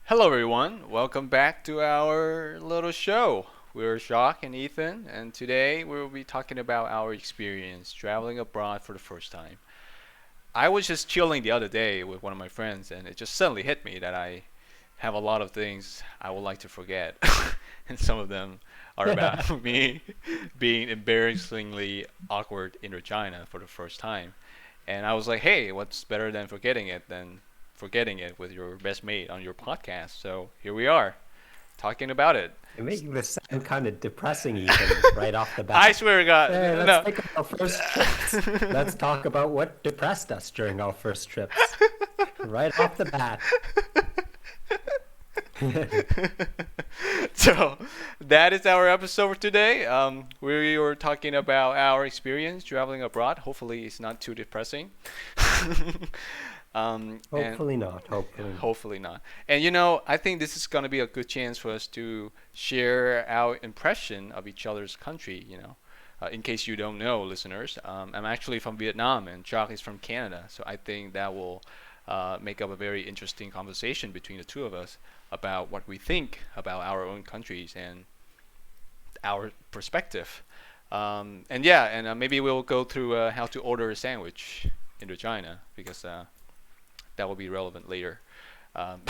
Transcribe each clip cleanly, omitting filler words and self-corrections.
Hello, everyone. Welcome back to our little show. We're Jacques and Ethan, and today we will be talking about our experience traveling abroad for the first time. I was just chilling the other day with one of my friends, and it just suddenly hit me that I have a lot of things I would like to forget, and some of them are about me being embarrassingly awkward in Regina for the first time. And I was like, hey, what's better than forgetting it than forgetting it with your best mate on your podcast? So here we are, talking about it. You're making this sound kind of depressing, Ethan, right off the I bat. swear to God, Hey, let's no. think of our first trips. Let's talk about what depressed us during our first trips. Right off the bat. So that is our episode for today. We were talking about our experience traveling abroad. Hopefully, it's not too depressing. And Hopefully not. Hopefully not. hopefully not. And I think this is going to be a good chance for us to share our impression of each other's country. In case you don't know, listeners, I'm actually from Vietnam and Jacques is from Canada. So I think that will make up a very interesting conversation between the two of us about what we think about our own countries and our perspective. And yeah, and maybe we'll go through how to order a sandwich in China because that will be relevant later. Um,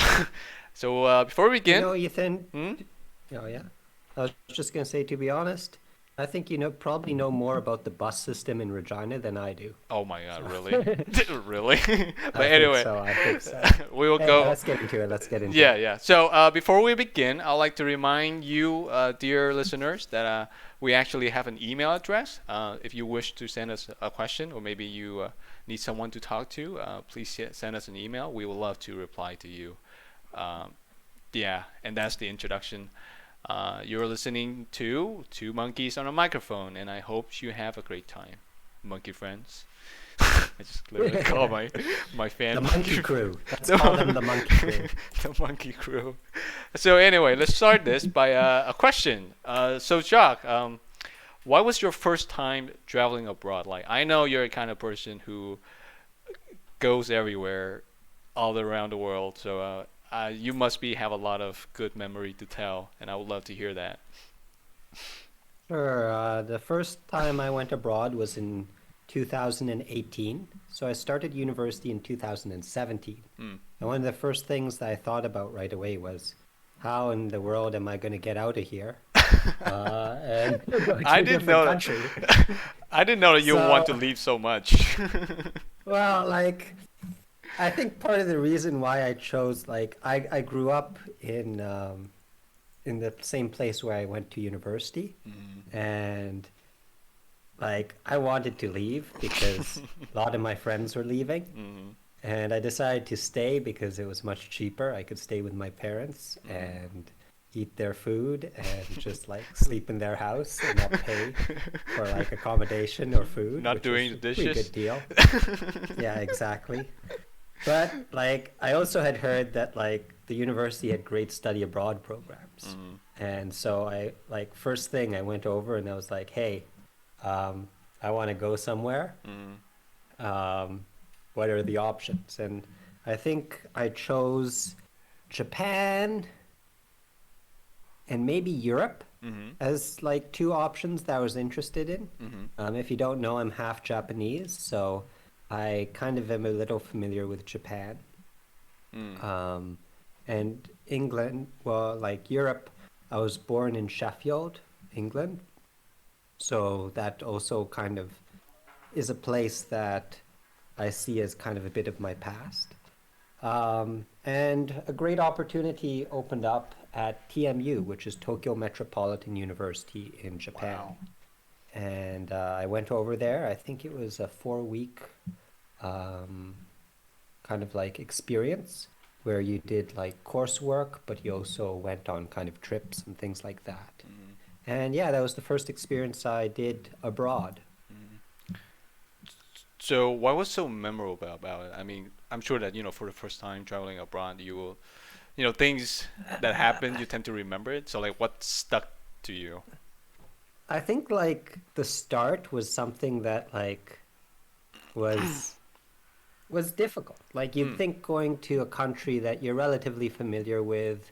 so before we You begin, know, Ethan, hmm? oh yeah. I was just gonna say, to be honest, I think you probably know more about the bus system in Regina than I do. Oh my God, So really, really? But I think anyway, so. I think so. we will Hey, go. let's get into it. Let's get into Yeah, it. yeah. So before we begin, I'd like to remind you, dear listeners, that we actually have an email address. If you wish to send us a question, or maybe you need someone to talk to, please send us an email. We would love to reply to you. Um, yeah, and that's the introduction. You're listening to Two Monkeys on a Microphone, and I hope you have a great time, monkey friends. I just literally call my The fan Monkey monkey. Crew. Let's call them The, the Monkey Crew. the monkey crew. So anyway, let's start this by a question. So Jacques, what was your first time traveling abroad? Like, I know you're a kind of person who goes everywhere, all around the world. So you must be have a lot of good memory to tell, and I would love to hear that. Sure. The first time I went abroad was in 2018. So I started university in 2017. Mm. And one of the first things that I thought about right away was, how in the world am I going to get out of here and go to I a didn't different know country? I didn't know that you want to So, leave so much. well, like, I think part of the reason why I chose, like, I grew up in the same place where I went to university. Mm. And like I wanted to leave because a lot of my friends were leaving, Mm. and I decided to stay because it was much cheaper. I could stay with my parents Mm. and eat their food and just like sleep in their house and not pay for like accommodation or food, Not which was doing the a pretty dishes. good deal. Yeah, exactly. But like I also had heard that like the university had great study abroad programs. Mm. And so I like first thing I went over and I was like, "Hey, I want to go somewhere. Mm. Um, what are the options?" And I think I chose Japan and maybe Europe Mhm. as like two options that I was interested in. Mhm. If you don't know, I'm half Japanese, so I kind of am a little familiar with Japan. Mm. Um, and England, well, like Europe, I was born in Sheffield, England. So that also kind of is a place that I see as kind of a bit of my past. And a great opportunity opened up at TMU, which is Tokyo Metropolitan University in Japan. Wow. And I went over there. I think it was a 4 week um, kind of like experience where you did like coursework, but you also went on kind of trips and things like that. Mm. And yeah, that was the first experience I did abroad. Mm. So, what was so memorable about it? I mean, I'm sure that for the first time traveling abroad, you will, things that happen, you tend to remember it. So, like, what stuck to you? I think like the start was something that like was was difficult. Like you'd Mm. think going to a country that you're relatively familiar with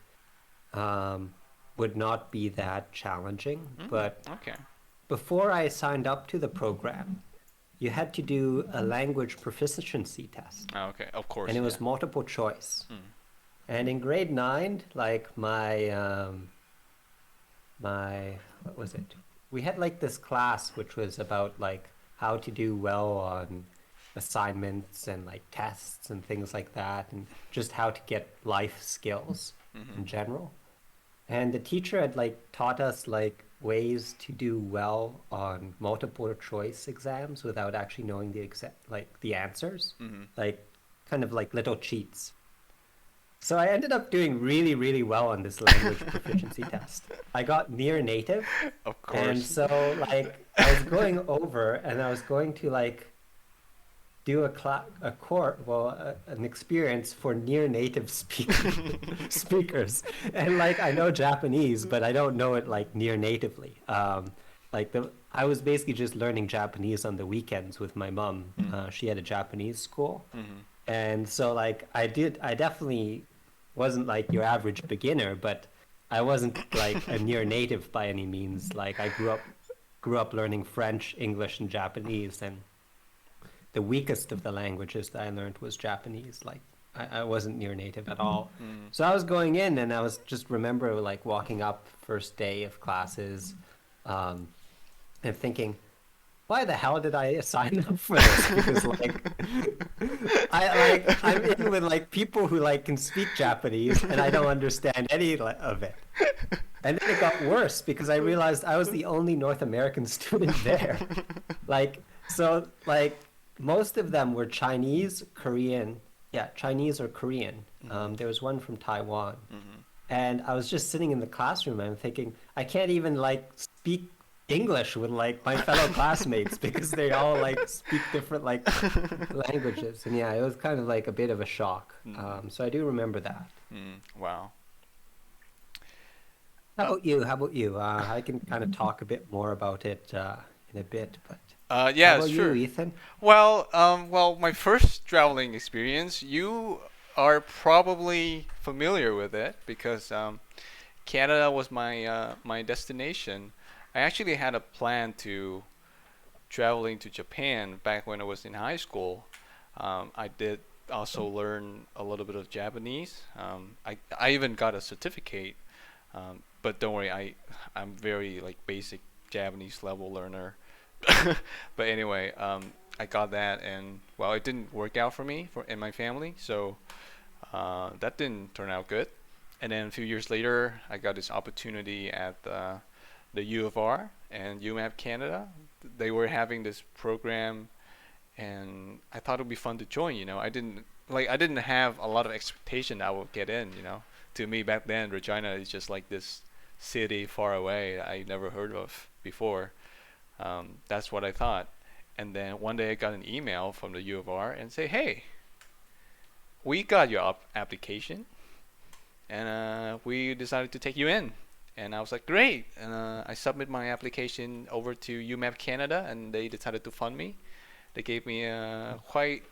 um, would not be that challenging. Mm. But Okay. before I signed up to the program, you had to do a language proficiency test, Okay. Of and course. it Yeah. was multiple choice. Mm. And in grade nine, like my what was it? We had like this class which was about like how to do well on assignments and like tests and things like that, and just how to get life skills Mm-hmm. in general. And the teacher had like taught us like ways to do well on multiple choice exams without actually knowing the exact like the answers, Mm-hmm. like kind of like little cheats. So I ended up doing really, really well on this language proficiency test. I got near native, Of and course. so like I was going over and I was going to like do a court, well, an experience for near native speakers. And like I know Japanese, but I don't know it like near natively. Like the I was basically just learning Japanese on the weekends with my mom. Mm. She had a Japanese school, Mm-hmm. and so like I definitely wasn't like your average beginner, but I wasn't like a near native by any means. Like I grew up learning French, English, and Japanese, and the weakest of the languages that I learned was Japanese. Like I wasn't near native at all. Mm. So I was going in and I was just remember like walking up first day of classes, um, and thinking, why the hell did I sign up for this? Because like I'm in with like people who like can speak Japanese and I don't understand any of it. And then it got worse because I realized I was the only North American student there. Like, so, like, most of them were Chinese, Korean. Yeah, Chinese or Korean. Mm-hmm. There was one from Taiwan. Mm-hmm. And I was just sitting in the classroom and I'm thinking, I can't even, like, speak English with, like, my fellow classmates because they all, like, speak different, like, languages. And yeah, it was kind of like a bit of a shock. Mm. So I do remember that. Mm. Wow. How about you? How about you? I can kind of talk a bit more about it in a bit, but how Yeah, about you, sure. Ethan? Well, my first traveling experience, you are probably familiar with it because Canada was my destination. I actually had a plan to traveling to Japan back when I was in high school. I did also learn a little bit of Japanese. I even got a certificate. But don't worry, I'm very like basic Japanese level learner. But anyway, I got that, and well, it didn't work out for me for in my family, so that didn't turn out good. And then a few years later, I got this opportunity at the U of R and UMapp Canada. They were having this program, and I thought it would be fun to join. I didn't have a lot of expectation I would get in. To me back then, Regina is just like this city far away I never heard of before. That's what I thought. And then one day I got an email from the U of R and say, "Hey, we got your application, and we decided to take you in." And I was like, "Great!" And I submit my application over to UMapp Canada, and they decided to fund me. They gave me quite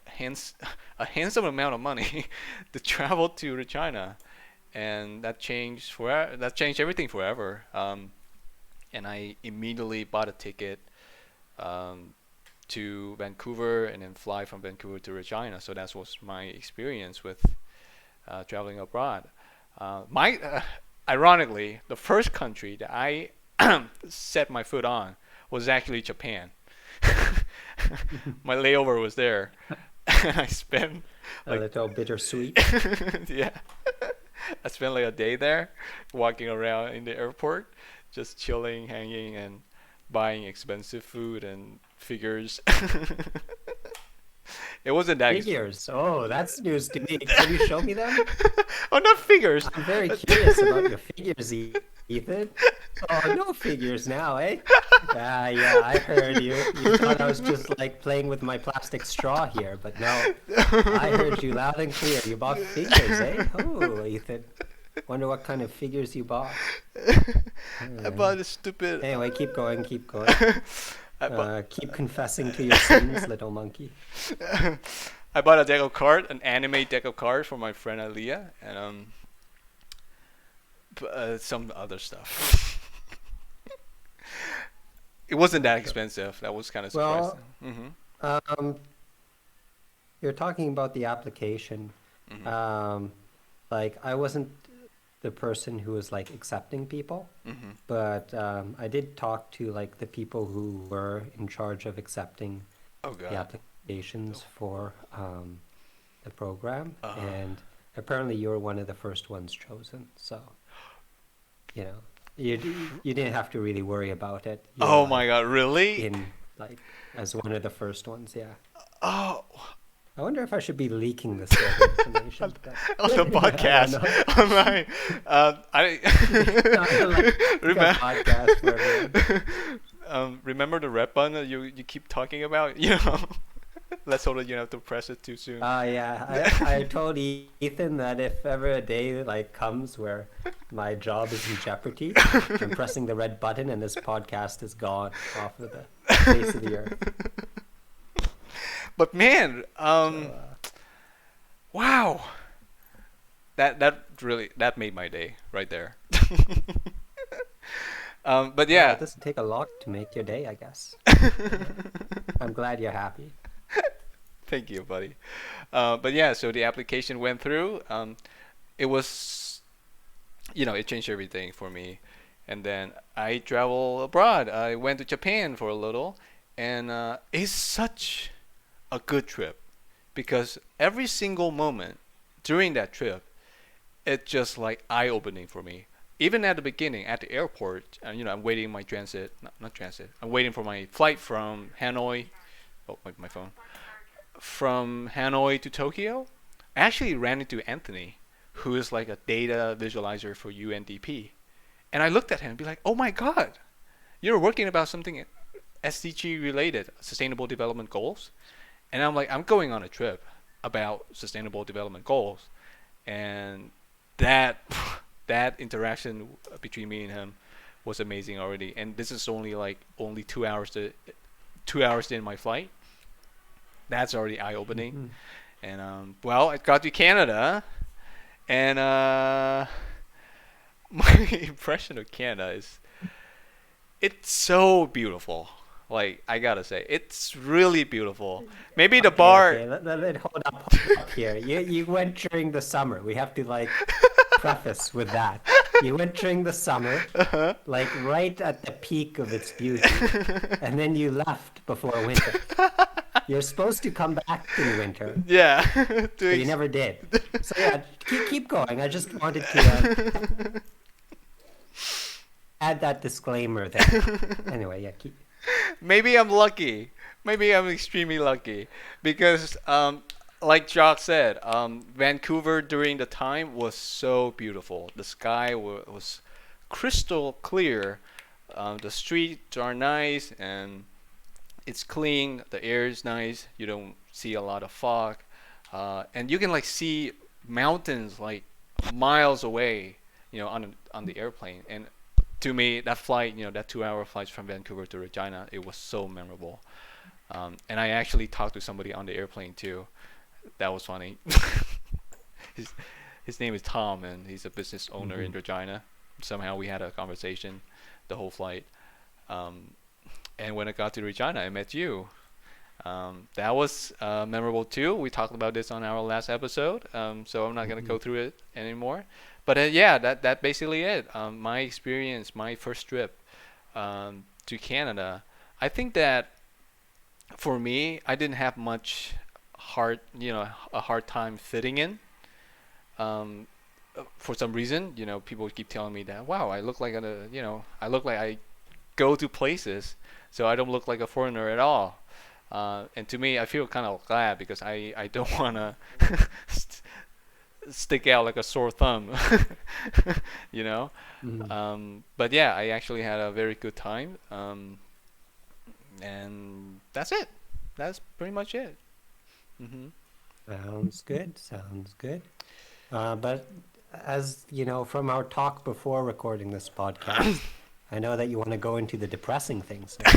hands a handsome amount of money to travel to China, and that changed everything forever. And I immediately bought a ticket um, to Vancouver and then fly from Vancouver to Regina. So that was my experience with traveling abroad. My Ironically, the first country that I set my foot on was actually Japan. My layover was there. I spent A like little bittersweet. yeah, I spent like a day there, walking around in the airport, just chilling, hanging, and buying expensive food and figures. It wasn't that Figures. Oh, that's news to me. Can you show me them? oh, not figures. I'm very curious about your figures, Ethan. Oh, no figures now, eh? Yeah, I heard you. You thought I was just like playing with my plastic straw here, but no, I heard you loud and clear. You bought figures, eh? Oh, Ethan. Wonder what kind of figures you bought. I bought a stupid. Anyway, keep going, keep going. I bought, Keep confessing to your sins, little monkey. I bought a deck of cards, an anime deck of cards for my friend Aliyah, and some other stuff. It wasn't that expensive. That was kind of surprising. Well, Hmm. um, you're talking about the application. Hmm. Um, like I wasn't the person who was like accepting people, Hmm. but I did talk to like the people who were in charge of accepting Oh the God. applications for the program, Uh, and apparently you were one of the first ones chosen. So, you know, you didn't have to really worry about it. You were oh my like God, really? in like as one of the first ones. Yeah. Oh, I wonder if I should be leaking this sort of on information, but on the I don't podcast. know. Oh my. I Like a remember. podcast for everyone. Remember the red button that you keep talking about? You know, let's hope that you don't have to press it too soon. Yeah, I told Ethan that if ever a day like comes where my job is in jeopardy, I'm pressing the red button and this podcast is gone off of the face of the earth. But man, So, wow, that really that made my day right there. But well, it yeah. doesn't take a lot to make your day, I guess. So I'm glad you're happy. Thank you, buddy. But yeah, so the application went through. It was, it changed everything for me. And then I travel abroad. I went to Japan for a little, and it's such a good trip because every single moment during that trip, it's just like eye-opening for me. Even at the beginning, at the airport, I'm waiting my transit, not transit. I'm waiting for my flight from Hanoi. Oh, my phone. From Hanoi to Tokyo, I actually ran into Anthony, who is like a data visualizer for UNDP. And I looked at him and be like, oh my God, you're working about something SDG related, Sustainable Development Goals. And I'm like, I'm going on a trip about Sustainable Development Goals. And that, that interaction between me and him was amazing already. And this is only 2 hours 2 hours in my flight. That's already eye opening. Hmm. And well, I got to Canada, and my impression of Canada is it's so beautiful. Like I gotta say, it's really beautiful. Maybe the Okay. bar. Hold up here. You went during the summer. We have to like preface with that. You went during the summer, Uh-huh. like right at the peak of its beauty, and then you left before winter. You're supposed to come back in winter, Yeah. but to you never did. So yeah, keep going. I just wanted to add that disclaimer there. Anyway, yeah, keep. Maybe I'm lucky. Maybe I'm extremely lucky because, like Jock said, Vancouver during the time was so beautiful. The sky was crystal clear. The streets are nice and it's clean. The air is nice. You don't see a lot of fog, and you can like see mountains like miles away. On the airplane. And to me, that flight, that 2 hour flight from Vancouver to Regina, it was so memorable. And I actually talked to somebody on the airplane too. That was funny. his his name is Tom, and he's a business owner in Mhm. Regina. Somehow we had a conversation the whole flight. Um, and when I got to Regina, I met you. That was memorable too. We talked about this on our last episode, so I'm not gonna go Mhm. through it anymore. But yeah, that basically it. My experience, my first trip to Canada. I think that for me, I didn't have much a hard time fitting in. Um, for some reason, people keep telling me that, wow, I look like I go to places, so I don't look like a foreigner at all. And to me, I feel kind of glad because I don't want to st- stick out like a sore thumb, you know. Mhm. But yeah, I actually had a very good time, and that's it. That's pretty much it. Hmm. Sounds good. Sounds good. But as you know from our talk before recording this podcast, I know that you want to go into the depressing things now.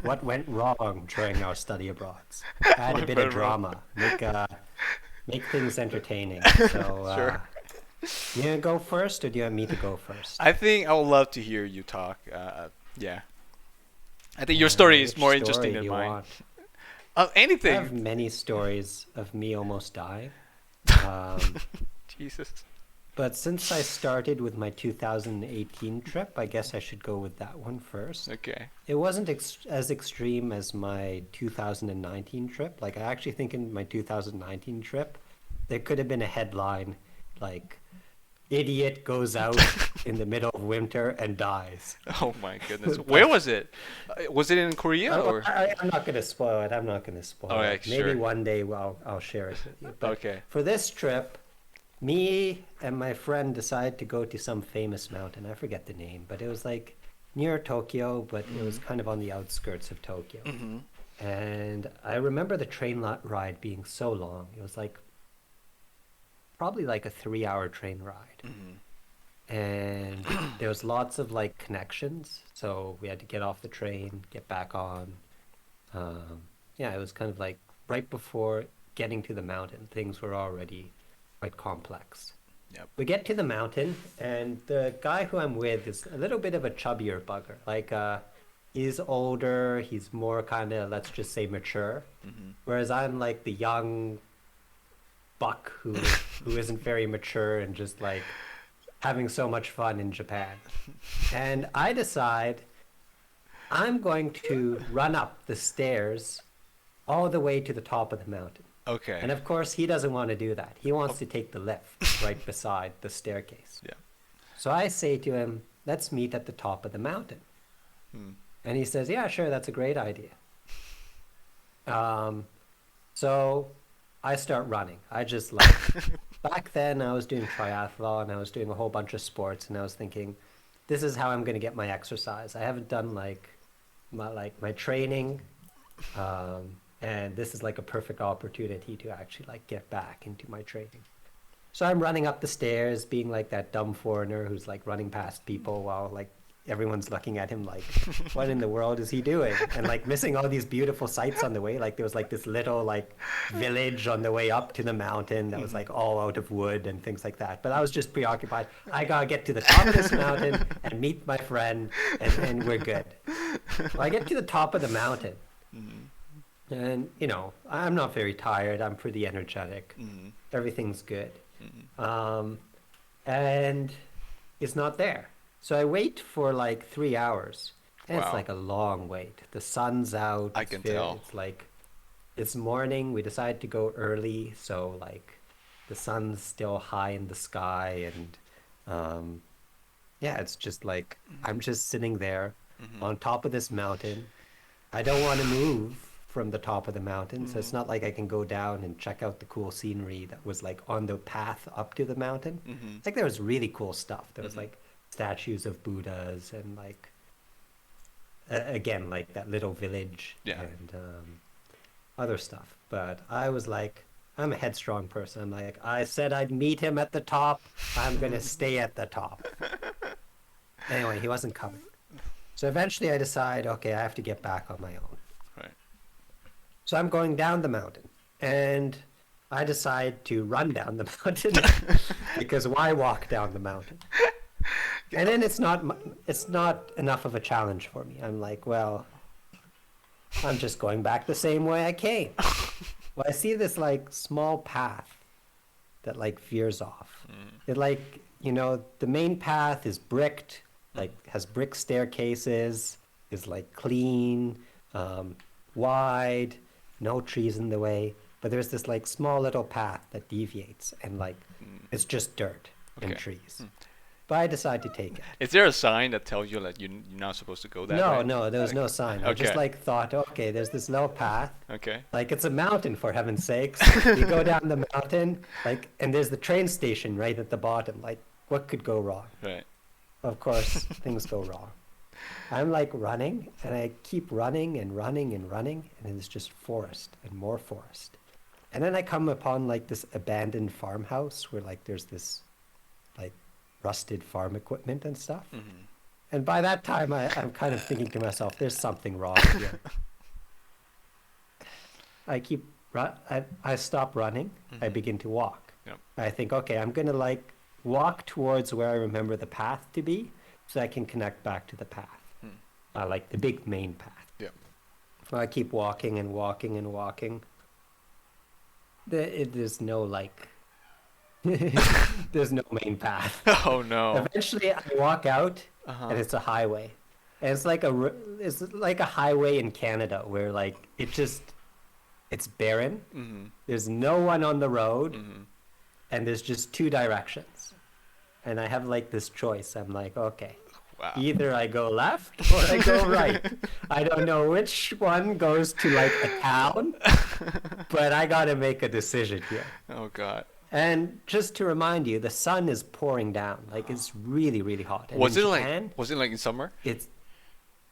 What went wrong during our study abroads? Add a What bit of went wrong? drama. Make things entertaining. So, Sure. you gonna go first, or do you want me to go first? I think I would love to hear you talk. Yeah. I think your story is Which more story interesting do than you mine. want? I Anything. have many stories of me almost dying. Um, Jesus. but since I started with my 2018 trip, I guess I should go with that one first. Okay. It wasn't as extreme as my 2019 trip. Like, I actually think in my 2019 trip, there could have been a headline like, "Idiot goes out in the middle of winter and dies." Oh my goodness. Where But was it? Was it in Korea or? I'm not going to spoil it. I'm not going to spoil Oh, yeah, it. Maybe sure. one day I'll share it with you. But Okay. for this trip, me and my friend decided to go to some famous mountain. I forget the name, but it was like near Tokyo, but it was kind of on the outskirts of Tokyo. Mm-hmm. And I remember the train ride being so long. It was like probably like a 3-hour train ride. Mm-hmm. And there was lots of like connections, so we had to get off the train, get back on. Yeah, it was kind of like right before getting to the mountain, things were already quite complex. Yep. We get to the mountain, and the guy who I'm with is a little bit of a chubbier bugger. Like, he's older, he's more kind of, let's just say, mature. Mm-hmm. Whereas I'm like the young buck who isn't very mature and just like having so much fun in Japan. And I decide I'm going to run up the stairs all the way to the top of the mountain. Okay. And of course, he doesn't want to do that. He wants to take the lift right beside the staircase. Yeah. So I say to him, let's meet at the top of the mountain. Hmm. And he says, yeah, sure, that's a great idea. So I start running. I just like, back then I was doing triathlon, I was doing a whole bunch of sports, and I was thinking, this is how I'm going to get my exercise. I haven't done like my training, and this is like a perfect opportunity to actually like get back into my training. So I'm running up the stairs, being like that dumb foreigner who's like running past people while like everyone's looking at him like, what in the world is he doing? And like missing all these beautiful sights on the way. Like there was like this little like village on the way up to the mountain that was like all out of wood and things like that. But I was just preoccupied. I gotta get to the top of this mountain and meet my friend, and we're good. Well, I get to the top of the mountain, and you know, I'm not very tired. I'm pretty energetic. Mm-hmm. Everything's good. Mm-hmm. And it's not there. So I wait for like 3 hours, and Wow. it's like a long wait. The sun's out. I can tell. It's like it's morning. We decided to go early, so like the sun's still high in the sky, and yeah, it's just like I'm just sitting there Mm-hmm. on top of this mountain. I don't want to move from the top of the mountain, so it's not like I can go down and check out the cool scenery that was like on the path up to the mountain. Mm-hmm. It's like there was really cool stuff. There was Mhm. like statues of Buddhas and like again like that little village Yeah. and other stuff. But I was like, I'm a headstrong person. I'm like, I said I'd meet him at the top. I'm gonna stay at the top. Anyway, he wasn't coming. So eventually I decide, okay, I have to get back on my own. Right. So I'm going down the mountain, and I decide to run down the mountain because why walk down the mountain? And then it's not enough of a challenge for me. I'm like, well, I'm just going back the same way I came. Well, I see this like small path that like veers off. It like, you know, the main path is bricked, like has brick staircases, is like clean, wide, no trees in the way. But there's this like small little path that deviates, and like it's just dirt and Okay. trees. But I decide to take it. Is there a sign that tells you that you're not supposed to go that No, way? no, there was no sign. I just Okay. like thought, okay, there's this little path. Okay. Like it's a mountain, for heaven's sakes. You go down the mountain, like, and there's the train station right at the bottom. Like, what could go wrong? Right. Of course, things go wrong. I'm like running, and I keep running and running and running, and it's just forest and more forest. And then I come upon like this abandoned farmhouse where like there's this like rusted farm equipment and stuff. Mm-hmm. And by that time, I'm kind of thinking to myself, there's something wrong here. I stop running. I begin to walk. Yep. I think, okay, I'm gonna like walk towards where I remember the path to be, so I can connect back to the path, like the big main path. Yep. So I keep walking and walking and walking. There's no like, there's no main path. Oh no. Eventually, I walk out, and it's a highway, and it's like a highway in Canada where like it's barren. Mm-hmm. There's no one on the road, Mm-hmm. and there's just two directions, and I have like this choice. I'm like, okay, Wow. either I go left or I go right. I don't know which one goes to like a town, but I gotta make a decision here. Oh God. And just to remind you, the sun is pouring down. Like it's really, really hot. And Was in it Japan, like in summer? it's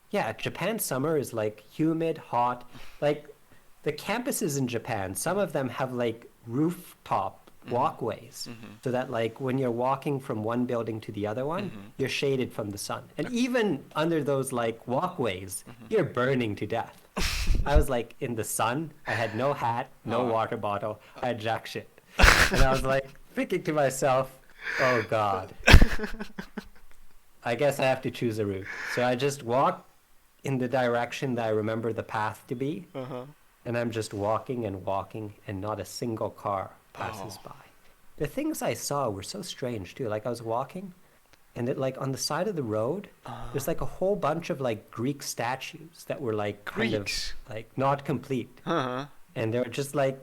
yeah, Japan summer is like humid, hot. Like the campuses in Japan, some of them have like rooftop walkways, so that like when you're walking from one building to the other one, you're shaded from the sun. And even under those like walkways, you're burning to death. I was like in the sun. I had no hat, no water bottle. I had jack shit. And I was like thinking to myself, oh God, I guess I have to choose a route. So I just walk in the direction that I remember the path to be. And I'm just walking and walking, and not a single car passes by. The things I saw were so strange too. Like I was walking, and it like on the side of the road, there's like a whole bunch of like Greek statues that were like kind Greeks? of like not complete. Uh-huh. And they were just like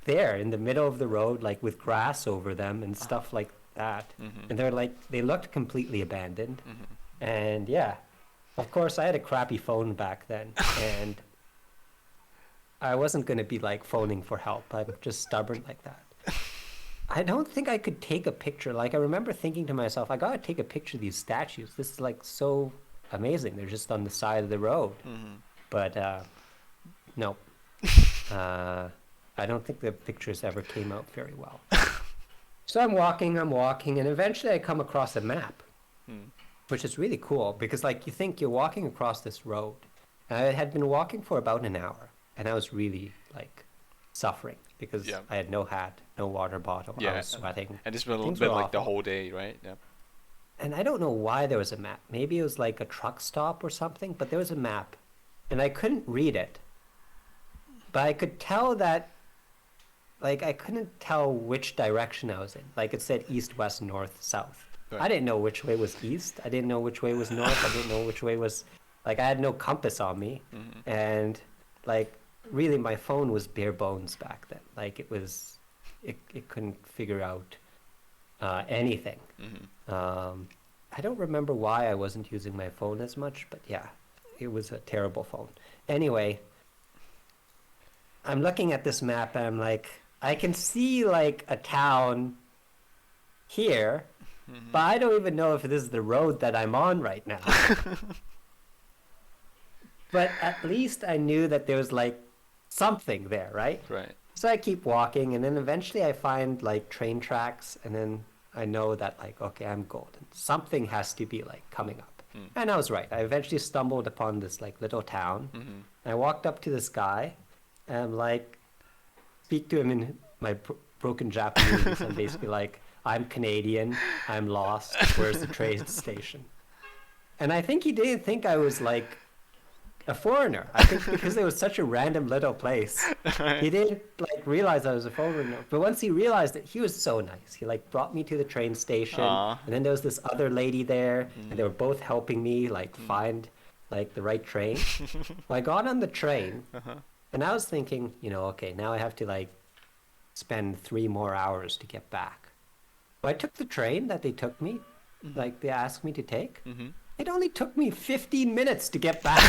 there in the middle of the road, like with grass over them and stuff like that. And they're like, they looked completely abandoned. And yeah, of course I had a crappy phone back then, and I wasn't going to be like phoning for help. I'm just stubborn like that. I don't think I could take a picture. Like I remember thinking to myself, I gotta take a picture of these statues. This is like so amazing. They're just on the side of the road. But no. I don't think the pictures ever came out very well. So I'm walking, and eventually I come across a map, which is really cool because like you think you're walking across this road. And I had been walking for about an hour, and I was really like suffering because I had no hat, no water bottle. I was sweating. And it's been Things been were like the awful. whole day, right? Yeah. And I don't know why there was a map. Maybe it was like a truck stop or something, but there was a map. And I couldn't read it. But I could tell that, like, I couldn't tell which direction I was in. Like, it said east, west, north, south. Right. I didn't know which way was east. I didn't know which way was north. I didn't know which way was, like, I had no compass on me. And, like, really my phone was bare bones back then. Like, it couldn't figure out anything. I don't remember why I wasn't using my phone as much, but yeah, it was a terrible phone. Anyway, I'm looking at this map and I'm like, I can see like a town here, but I don't even know if this is the road that I'm on right now. But at least I knew that there was like something there, right? Right. So I keep walking, and then eventually I find like train tracks, and then I know that like, okay, I'm golden. Something has to be like coming up. And I was right. I eventually stumbled upon this like little town. And I walked up to this guy, and I'm like, speak to him in my broken Japanese, and basically like, I'm Canadian, I'm lost, where's the train station? And I think he didn't think I was like a foreigner. I think because it was such a random little place, he didn't like realize I was a foreigner. But once he realized it, he was so nice. He like brought me to the train station, Aw. and then there was this other lady there, and they were both helping me like find like the right train. Well, I got on the train, and I was thinking, you know, okay, now I have to like spend 3 more hours to get back. Well, I took the train that they took me, like they asked me to take. It only took me 15 minutes to get back.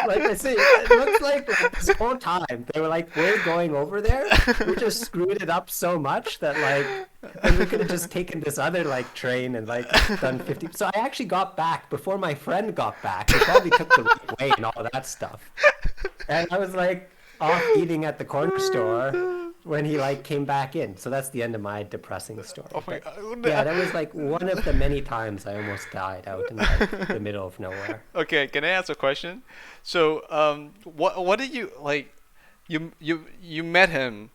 Like I say, it looks like this whole time they were like, we're going over there. We just screwed it up so much that like, and we could have just taken this other like train and like done 50. So I actually got back before my friend got back. He probably took the right way and all that stuff. And I was like off eating at the corner store. when he like came back in. So that's the end of my depressing Oh story. my But yeah, god. that was like one of the many times I almost died out in like the middle of nowhere. Okay, can I ask a question? So, what did you like? You met him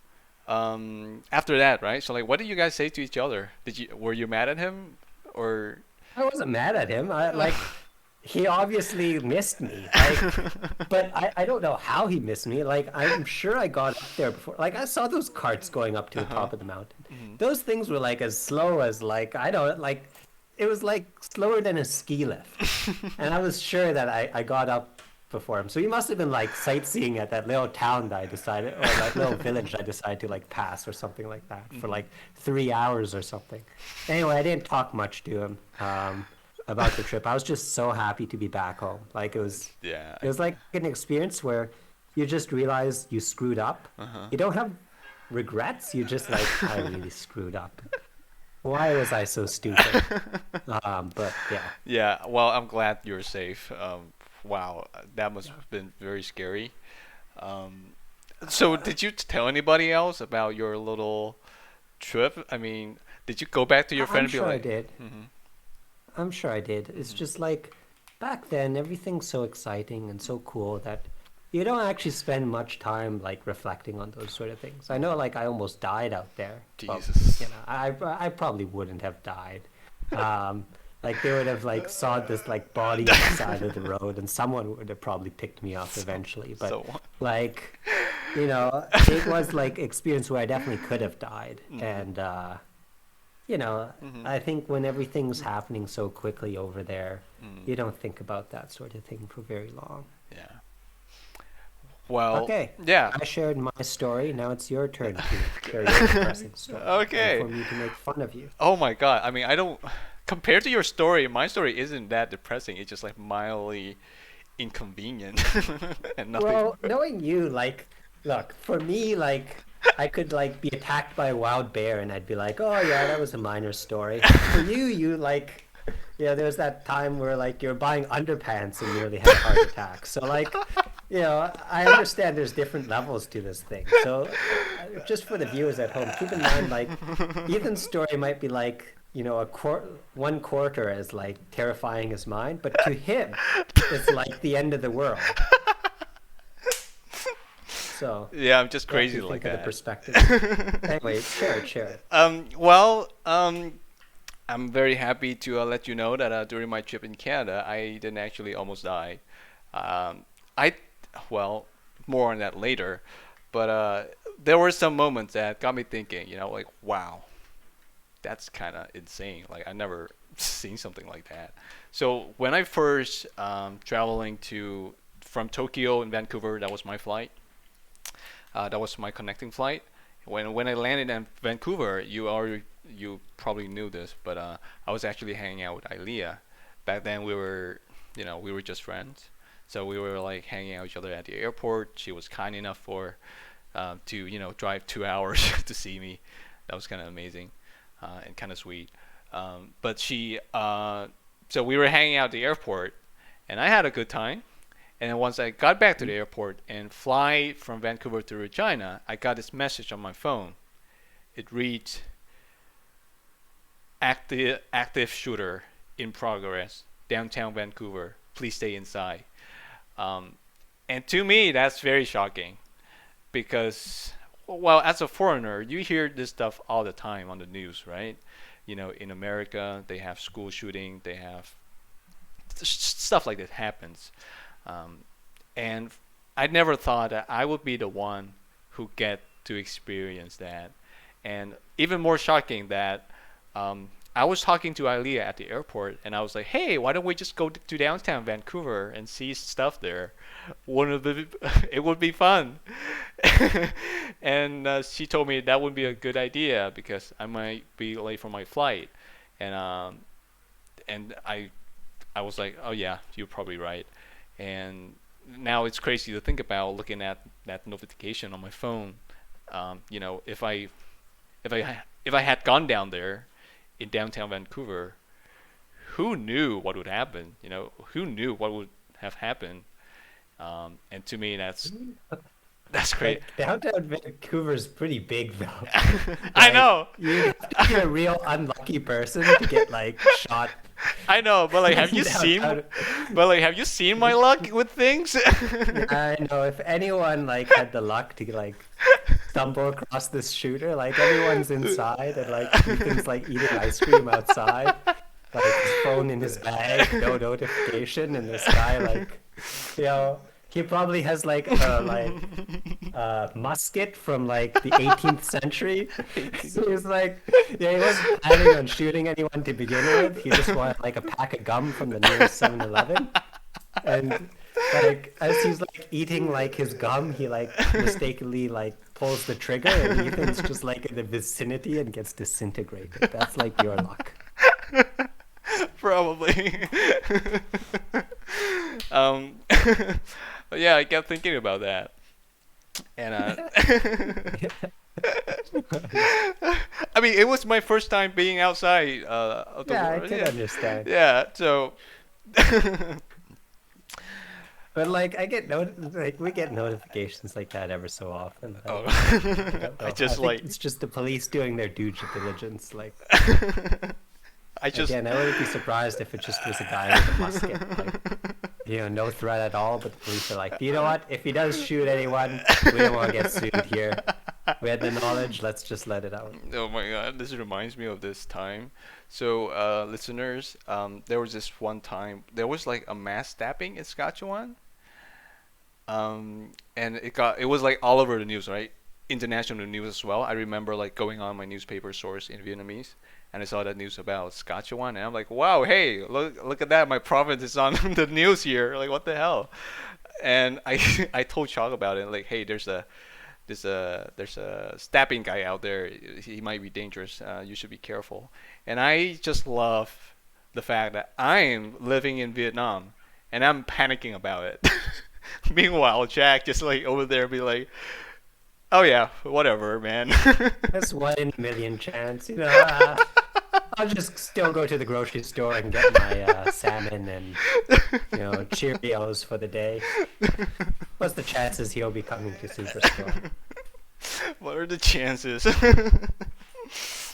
after that, right? So, like, what did you guys say to each other? Were you mad at him or? I wasn't mad at him. I like he obviously missed me. Like, but I don't know how he missed me. Like, I'm sure I got up there before. Like, I saw those carts going up to the Uh-huh. top of the mountain. Mhm. Those things were like as slow as like I don't like. It was like slower than a ski lift, and I was sure that I got up before him. So he must have been like sightseeing at that little town that I decided, or that little village I decided to like pass or something like that for Mhm. like 3 hours or something. Anyway, I didn't talk much to him about the trip. I was just so happy to be back home. Like Yeah. it was like an experience where you just realize you screwed up. Uh-huh. You don't have regrets. You just like, I really screwed up. Why was I so stupid? But yeah. Yeah, well, I'm glad you're safe. Wow, that must Yeah. have been very scary. Um, so, did you tell anybody else about your little trip? I mean, did you go back to your friend I'm and be sure I like, did. hmm I'm sure I did. It's hmm just like back then, everything's so exciting and so cool that you don't actually spend much time like reflecting on those sort of things. I know, like I almost died out there, but Jesus. I probably wouldn't have died. Um, like they would have like sawed this like body on the side of the road, and someone would have probably picked me up So, eventually. But so, like, it was like experience where I definitely could have died, hmm and you know, hmm I think when everything's happening so quickly over there, hmm you don't think about that sort of thing for very long. Yeah. Well, Okay, yeah. I shared my story. Now it's your turn to share your depressing story and Okay. for me to make fun of you. Oh my God. I mean, I don't. Compared to your story, my story isn't that depressing. It's just like mildly inconvenient and nothing. Well, knowing you, like, look, for me, like, I could like be attacked by a wild bear and I'd be like, oh yeah, that was a minor story. For you, you like, there was that time where like you're buying underpants and nearly had a heart attack. So like, I understand there's different levels to this thing. So just for the viewers at home, keep in mind like Ethan's story might be like, one quarter as like terrifying as mine, but to him, it's like the end of the world. So Yeah, I'm just you have crazy to like think of the that. perspective. Anyway, share it. Well, I'm very happy to let you know that during my trip in Canada, I didn't actually almost die. Um, I, well, more on that later, but there were some moments that got me thinking, like, wow, that's kind of insane. Like, I never seen something like that. So when I first traveling from Tokyo and Vancouver, that was my flight. That was my connecting flight. When I landed in Vancouver, you probably knew this, but I was actually hanging out with Ilea. Back then we were just friends, so we were like hanging out with each other at the airport. She was kind enough to drive 2 hours to see me. That was kind of amazing and kind of sweet. But so we were hanging out at the airport, and I had a good time. And then once I got back to the airport and fly from Vancouver to Regina, I got this message on my phone. It reads, active shooter in progress, downtown Vancouver. Please stay inside. Um, and to me, that's very shocking because, well, as a foreigner, you hear this stuff all the time on the news, right? In America, they have school shooting, they have stuff like that happens. Um, and I never thought that I would be the one who get to experience that. And even more shocking that I was talking to Ilea at the airport, and I was like, "Hey, why don't we just go to downtown Vancouver and see stuff there? Wouldn't it be, it would be fun." And she told me that would be a good idea because I might be late for my flight, and I was like, "Oh yeah, you're probably right." And now it's crazy to think about looking at that notification on my phone. If I had gone down there in downtown Vancouver, who knew what would happen? Who knew what would have happened? And to me, that's That's great. Like downtown Vancouver's pretty big though. I Like know. you have to be a real unlucky person to get like shot I know, but like, in downtown. have you seen my luck with things? Yeah, I know. If anyone like had the luck to like stumble across this shooter, like everyone's inside and like Ethan's like eating ice cream outside, like his phone in his bag, no notification, and this guy like, you know, he probably has like a musket from like the 18th century. So he's like, yeah, he wasn't planning on shooting anyone to begin with. He just wanted like a pack of gum from the nearest 7-Eleven. And like as he's like eating like his gum, he like mistakenly like pulls the trigger and Ethan's just like in the vicinity and gets disintegrated. That's like your luck. Probably. um, but yeah, I kept thinking about that, and I mean, it was my first time being outside of the Yeah, I world. can Yeah, understand. yeah. So, But like I get like we get notifications like that ever so often. oh, Like I don't I know. I just think like, it's just the police doing their due diligence. Like I just, again, I wouldn't be surprised if it just was a guy with a musket. Like no threat at all, but the police are like, you know what? If he does shoot anyone, we don't want to get sued here. We had the knowledge. Let's just let it out. oh my God, this reminds me of this time. So, listeners, there was this one time there was like a mass stabbing in Saskatchewan. And it was like all over the news, right? International news as well. I remember like going on my newspaper source in Vietnamese, and I saw that news about Saskatchewan, and I'm like, wow, hey, look at that, my province is on the news here. Like, what the hell? And I I told Chalk about it, like, hey, there's a stabbing guy out there. He might be dangerous. You should be careful. And I just love the fact that I'm living in Vietnam and I'm panicking about it. Meanwhile, Jack just like over there be like, "Oh yeah, whatever, man." That's 1 in a million chance. I'll just still go to the grocery store and get my salmon and Cheerios for the day. What's the chances he'll be coming to Superstore? What are the chances?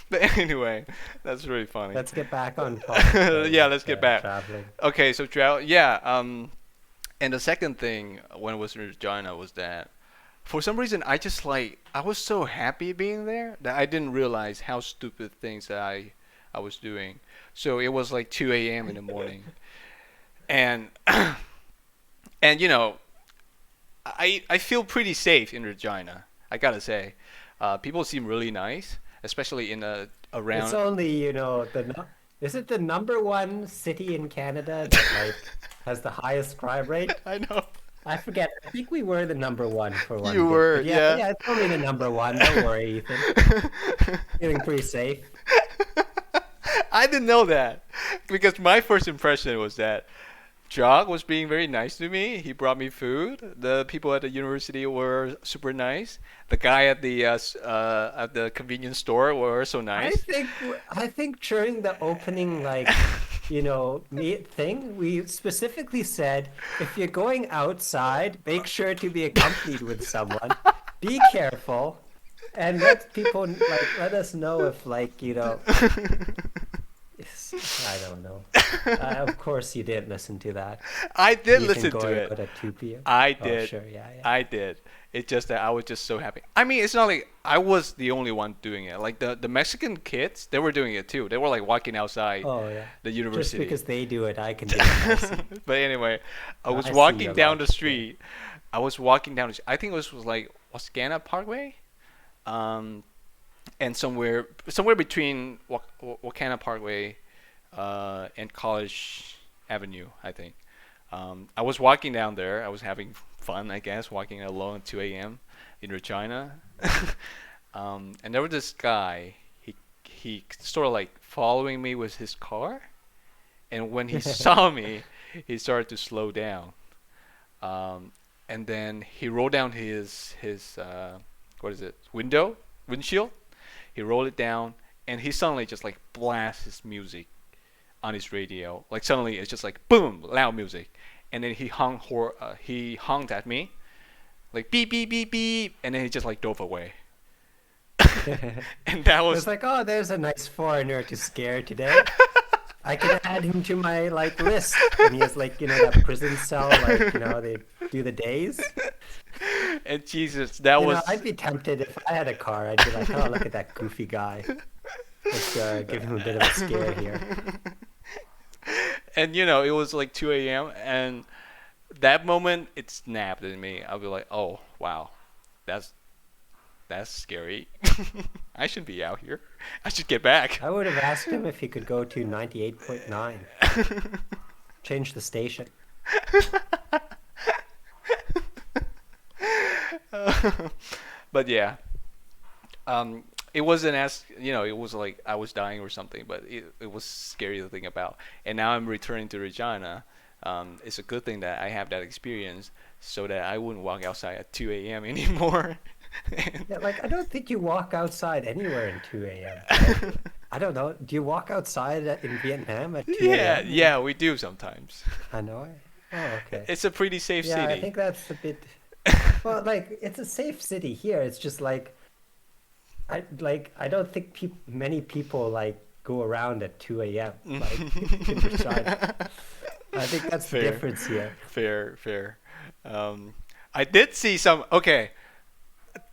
But anyway, that's really funny. Let's get back on topic. Yeah, let's get back. Traveling. Okay, so travel. Yeah. And the second thing when I was in Regina was that for some reason I was so happy being there that I didn't realize how stupid things that I was doing. So it was like 2 a.m. in the morning, and and I feel pretty safe in Regina. I gotta say, people seem really nice, especially in It's around. only, is it the number one city in Canada that like has the highest crime rate? I know. I forget. I think we were the number one for one You bit. were, But yeah. yeah, it's only the number one. Don't worry, Ethan. Feeling pretty safe. I didn't know that because my first impression was that Jock was being very nice to me. He brought me food. The people at the university were super nice. The guy at the convenience store were so I nice. think I think during the opening meet thing, we specifically said if you're going outside, make sure to be accompanied with someone. Be careful, and let us know if I don't know. Of course, you didn't listen to that. I did Ethan listen to going it. out at 2 p.m. I Oh, did. sure, yeah, yeah. I did. It's just that I was just so happy. I mean, it's not like I was the only one doing it. Like the Mexican kids, they were doing it too. They were like walking outside Oh, yeah. the Just university. because they do it, I can do it. I see. But anyway, I was I see walking your down the logic, yeah. street. I was walking down. I think it was like Wascana Parkway, um, and somewhere between Wakana Parkway and College Avenue, I think. I was walking down there. I was having fun, I guess, walking alone at 2 a.m. in Regina. And there was this guy. He sort of like following me with his car, and when he saw me, he started to slow down. And then he rolled down his what is it, windshield. He rolled it down, and he suddenly just like blasts his music on his radio. Like suddenly it's just like boom, loud music, and then he honked at me. like beep beep beep beep, and then he just like drove away. And that It's was like, oh, there's a nice foreigner to scare today. I can add him to my like list. And he has like, that prison cell, like, they do the days. and Jesus, that was I'd be tempted if I had a car. I'd be like, oh, look at that goofy guy. Let's give him a bit of a scare here. and it was like 2 a.m. and that moment it snapped in me. I'll be like, oh wow, that's scary. I should be out here. I should get back. I would have asked him if he could go to 98.9. Change the station. But yeah, it wasn't as it was like I was dying or something, but it was scary to think about. And now I'm returning to Regina. It's a good thing that I have that experience, so that I wouldn't walk outside at 2 a.m. anymore. Yeah, like I don't think you walk outside anywhere in 2 a.m. Like, I don't know. Do you walk outside in Vietnam at 2 a.m.? Yeah, we do sometimes. Hanoi? Oh, okay. It's a pretty safe Yeah, city. I think that's a bit. Well, like it's a safe city here. It's just like I don't think many people like go around at 2 a.m. like in Regina. I think that's the Fair. difference here. Fair. I did see some. Okay,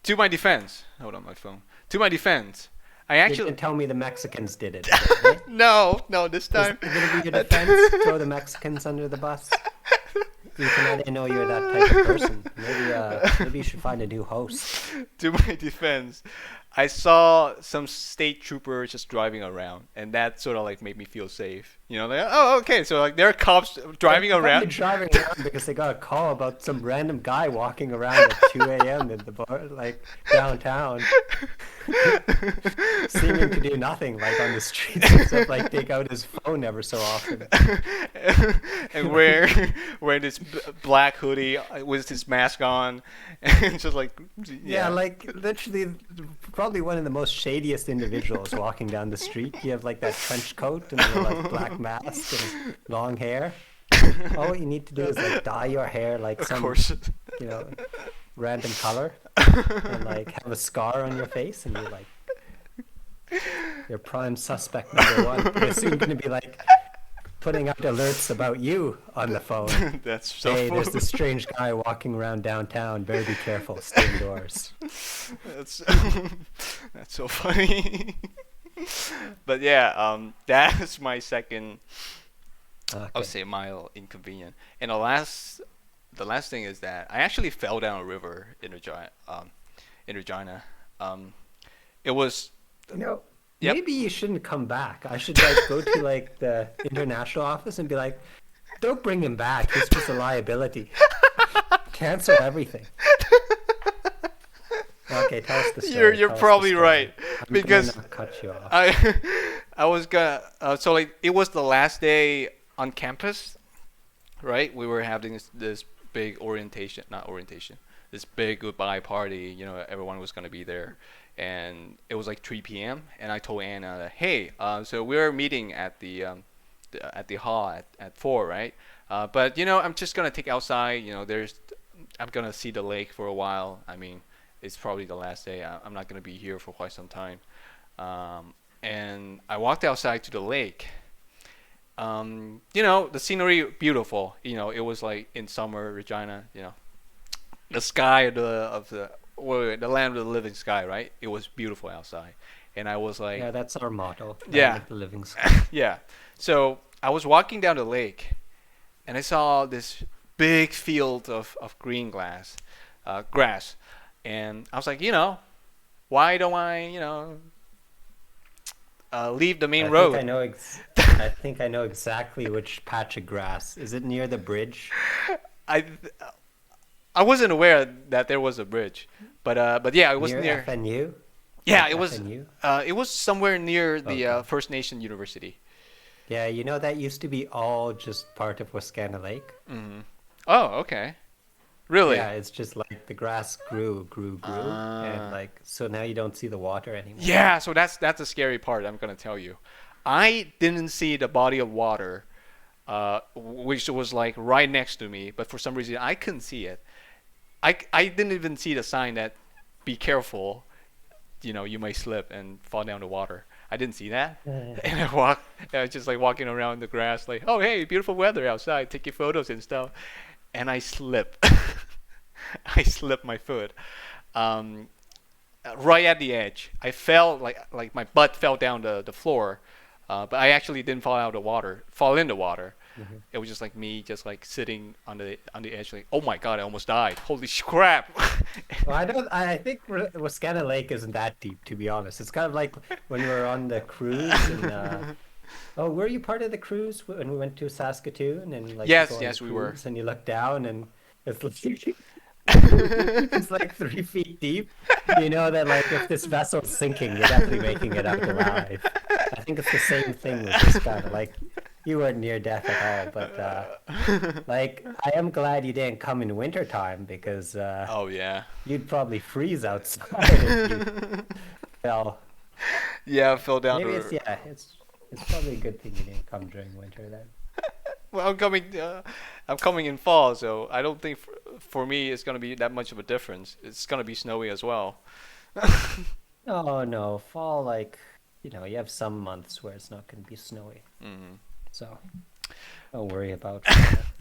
to my defense, hold on my phone. To my defense, I You actually can tell me the Mexicans did it. Right? no, this Is time. it gonna be your defense? Throw the Mexicans under the bus? Ethan, I didn't know you were that type of person. Maybe you should find a new host. To my defense, I saw some state troopers just driving around, and that sort of like made me feel safe. Like, oh, okay, so like there are cops driving They're probably around. driving around because they got a call about some random guy walking around at 2 a.m. in the bar, like downtown, seeming to do nothing, like on the streets, except like take out his phone ever so often. And wearing this black hoodie with his mask on, and just like Yeah, like literally, probably one of the most shadiest individuals walking down the street. You have like that trench coat and your like black mask and long hair. All you need to do is like dye your hair like of some, course. random color, and like have a scar on your face, and you're prime suspect number one. They're soon going to be like putting out alerts about you on the phone. That's so Hey, there's funny. this strange guy walking around downtown. Better be careful. Stay indoors. That's that's so funny. But yeah, that's my second, I would Okay. say, mild inconvenient. And the last thing is that I actually fell down a river in Regina. In Regina, it was. Yep. Maybe you shouldn't come back. I should like go to like the international office and be like, don't bring him back. He's just a liability. Cancel everything. Okay, tell us the story. You're Tell us the probably story. right, I'm because gonna not cut you off. I was gonna so like it was the last day on campus, right? We were having this big this big goodbye party. Everyone was gonna be there, and it was like 3 p.m. And I told Anna, hey, so we're meeting at the hall at 4, right? But I'm just gonna take outside. I'm gonna see the lake for a while. I mean, it's probably the last day. I'm not gonna be here for quite some time. And I walked outside to the lake. The scenery beautiful. It was like in summer, Regina. The sky the land of the living sky, right? It was beautiful outside, and I was like, Yeah, that's our motto. Yeah. Land of the living sky. yeah. So I was walking down the lake, and I saw this big field of green grass, and I was like, why don't I, leave the main I road? think I think I know exactly which patch of grass. Is it near the bridge? I I wasn't aware that there was a bridge, but yeah, it was near. FNU? Yeah, Like it was. FNU? It was somewhere near the Okay. First Nation University. Yeah, that used to be all just part of Wascana Lake. Oh, okay. Really? Yeah, it's just like the grass grew, Ah. and like so now you don't see the water anymore. Yeah, so that's the scary part. I'm gonna tell you, I didn't see the body of water, which was like right next to me, but for some reason I couldn't see it. I didn't even see the sign that be careful, you might slip and fall down the water. I didn't see that. And I was just like walking around the grass, like, oh, hey, beautiful weather outside, taking photos and stuff. And I slip. I slipped my foot. Um, right at the edge. I fell, like my butt fell down the floor. But I actually didn't fall in the water. Mhm. It was just like me, just like sitting on the edge, like, oh my god, I almost died. Holy crap! Well, I don't. I think Wascana Lake isn't that deep, to be honest. It's kind of like when we were on the cruise. And, oh, were you part of the cruise when we went to Saskatoon and like you Yes, go on the yes, we were. cruise and you look down and it's like, it's like 3 feet deep. You know that like if this vessel's sinking, you're definitely making it out alive. I think it's the same thing with this kind of like you weren't near death at all, but like I am glad you didn't come in winter time because Oh yeah. you'd probably freeze outside if you fell. Yeah, I fell down Maybe to. it's probably a good thing you didn't come during winter then. Well, I'm coming in fall, so I don't think for me it's gonna be that much of a difference. It's gonna be snowy as well. Oh no, fall like you have some months where it's not going to be snowy, Mhm. so don't worry about.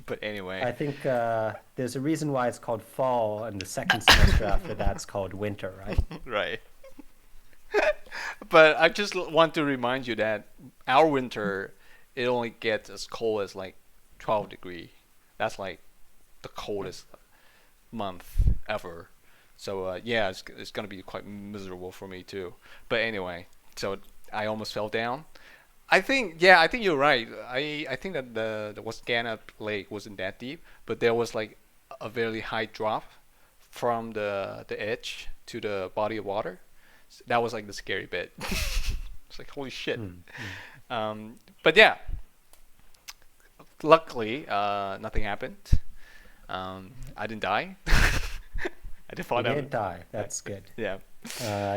But anyway. I think there's a reason why it's called fall, and the second semester after that's called winter, right? Right. But I just want to remind you that our winter, it only gets as cold as like 12 degree. That's like the coldest month ever. So yeah, it's gonna be quite miserable for me too. But anyway, so I almost fell down. I think you're right. I think that the Wascana Lake wasn't that deep, but there was like a very high drop from the edge to the body of water. That was like the scary bit. It's like holy shit. Mm, But yeah, luckily nothing happened. I didn't die. I didn't fall You down. didn't die. That's good. Yeah.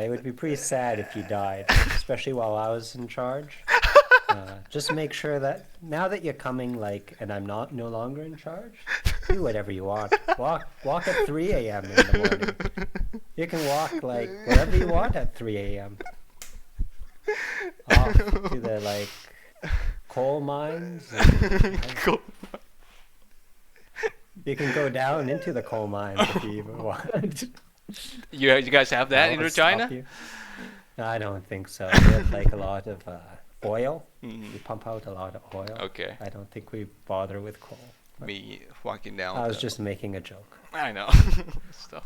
It would be pretty sad if you died, especially while I was in charge. Just make sure that now that you're coming, like, and I'm no longer in charge, do whatever you want. Walk at 3 a.m. in the morning. You can walk like wherever you want at 3 a.m. Off to the like coal mines. Cool. You can go down into the coal mines if you even want. You guys have that No in one will stop Regina? you. I don't think so. We have like a lot of oil. Mhm. We pump out a lot of oil. Okay. I don't think we bother with coal. But Me walking down. I was just making a joke. I know. So.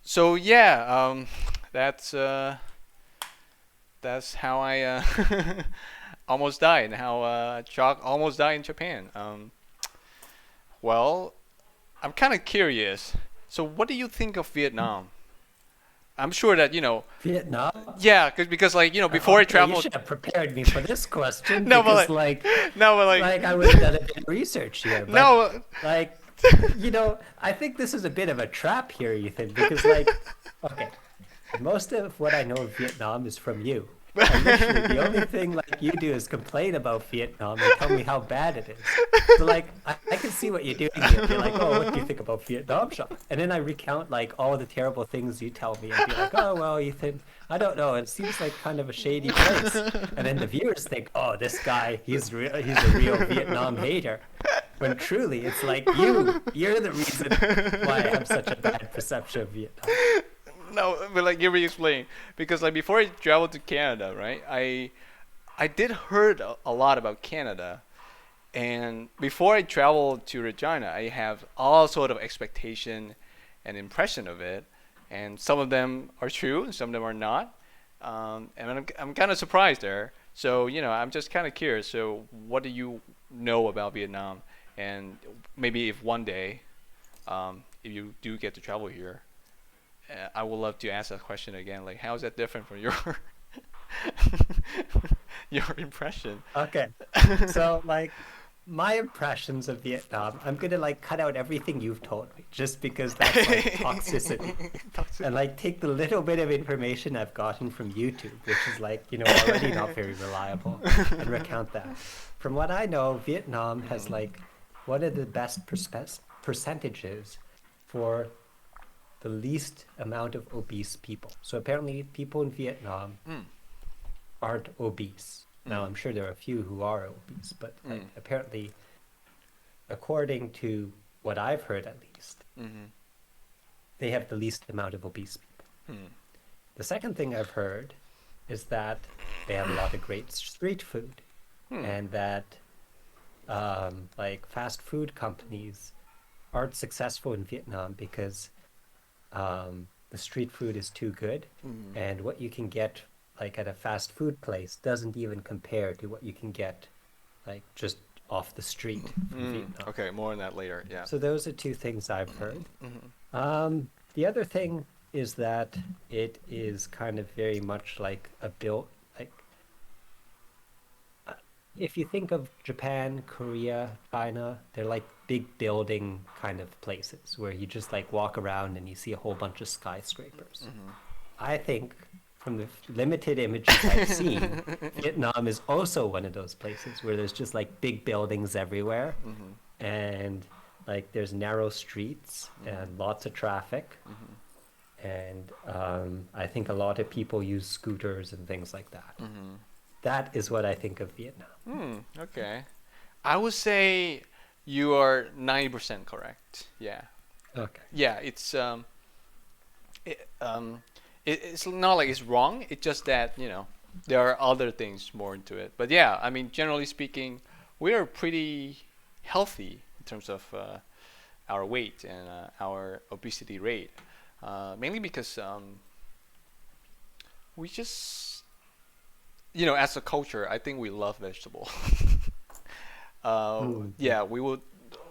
So yeah, that's how I almost died, and how Chalk almost died in Japan. Well, I'm kind of curious. So, what do you think of Vietnam? I'm sure that Vietnam? yeah, because like before I Okay, you traveled, should have prepared me for this question No, but because like no, but like I would have done a bit of research here. But no, like I think this is a bit of a trap here, Ethan, because like okay, most of what I know of Vietnam is from you. And literally the only thing like you do is complain about Vietnam and tell me how bad it is. So like I can see what you're doing here. You're like, oh, what do you think about Vietnam, Sean? And then I recount like all the terrible things you tell me and be like, oh well, Ethan, I don't know. It seems like kind of a shady place. And then the viewers think, oh, this guy, he's a real Vietnam hater. When truly it's like you're the reason why I have such a bad perception of Vietnam. no, but like give me explain, because like before I traveled to Canada, right? I did heard a lot about Canada, and before I traveled to Regina, I have all sort of expectation and impression of it, and some of them are true, and some of them are not, and I'm kind of surprised there. So I'm just kind of curious. So what do you know about Vietnam, and maybe if one day, if you do get to travel here, I would love to ask that question again. Like, how is that different from your your impression? Okay. So like my impressions of Vietnam, I'm gonna like cut out everything you've told me just because that's like toxicity. And like take the little bit of information I've gotten from YouTube, which is like, already not very reliable, and recount that. From what I know, Vietnam has like one of the best percentages for the least amount of obese people. So apparently, people in Vietnam Mm, aren't obese. Now, mm, I'm sure there are a few who are obese, but like mm, apparently, according to what I've heard at least, mm, they have the least amount of obese people. mm, The second thing I've heard is that they have a lot of great street food, mm, and that like fast food companies aren't successful in Vietnam because the street food is too good, mm, and what you can get like at a fast food place doesn't even compare to what you can get like just off the street from mm. Vietnam. Okay, more on that later. Yeah. So those are two things I've heard. Mhm, The other thing is that it is kind of very much like a built like if you think of Japan, Korea, China, they're like big building kind of places where you just like walk around and you see a whole bunch of skyscrapers. mhm. I think from the limited images I've seen, Vietnam is also one of those places where there's just like big buildings everywhere Mhm, and like there's narrow streets mhm, and lots of traffic. mhm, And I think a lot of people use scooters and things like that. mhm. That is what I think of Vietnam. Okay. I would say you are 90% correct. Yeah. Okay. Yeah, it, it's not like it's wrong. It's just that, there are other things more into it. But yeah, I mean, generally speaking, we are pretty healthy in terms of our weight and our obesity rate. Mainly because we just, as a culture, I think we love vegetable. Mm. Yeah, we would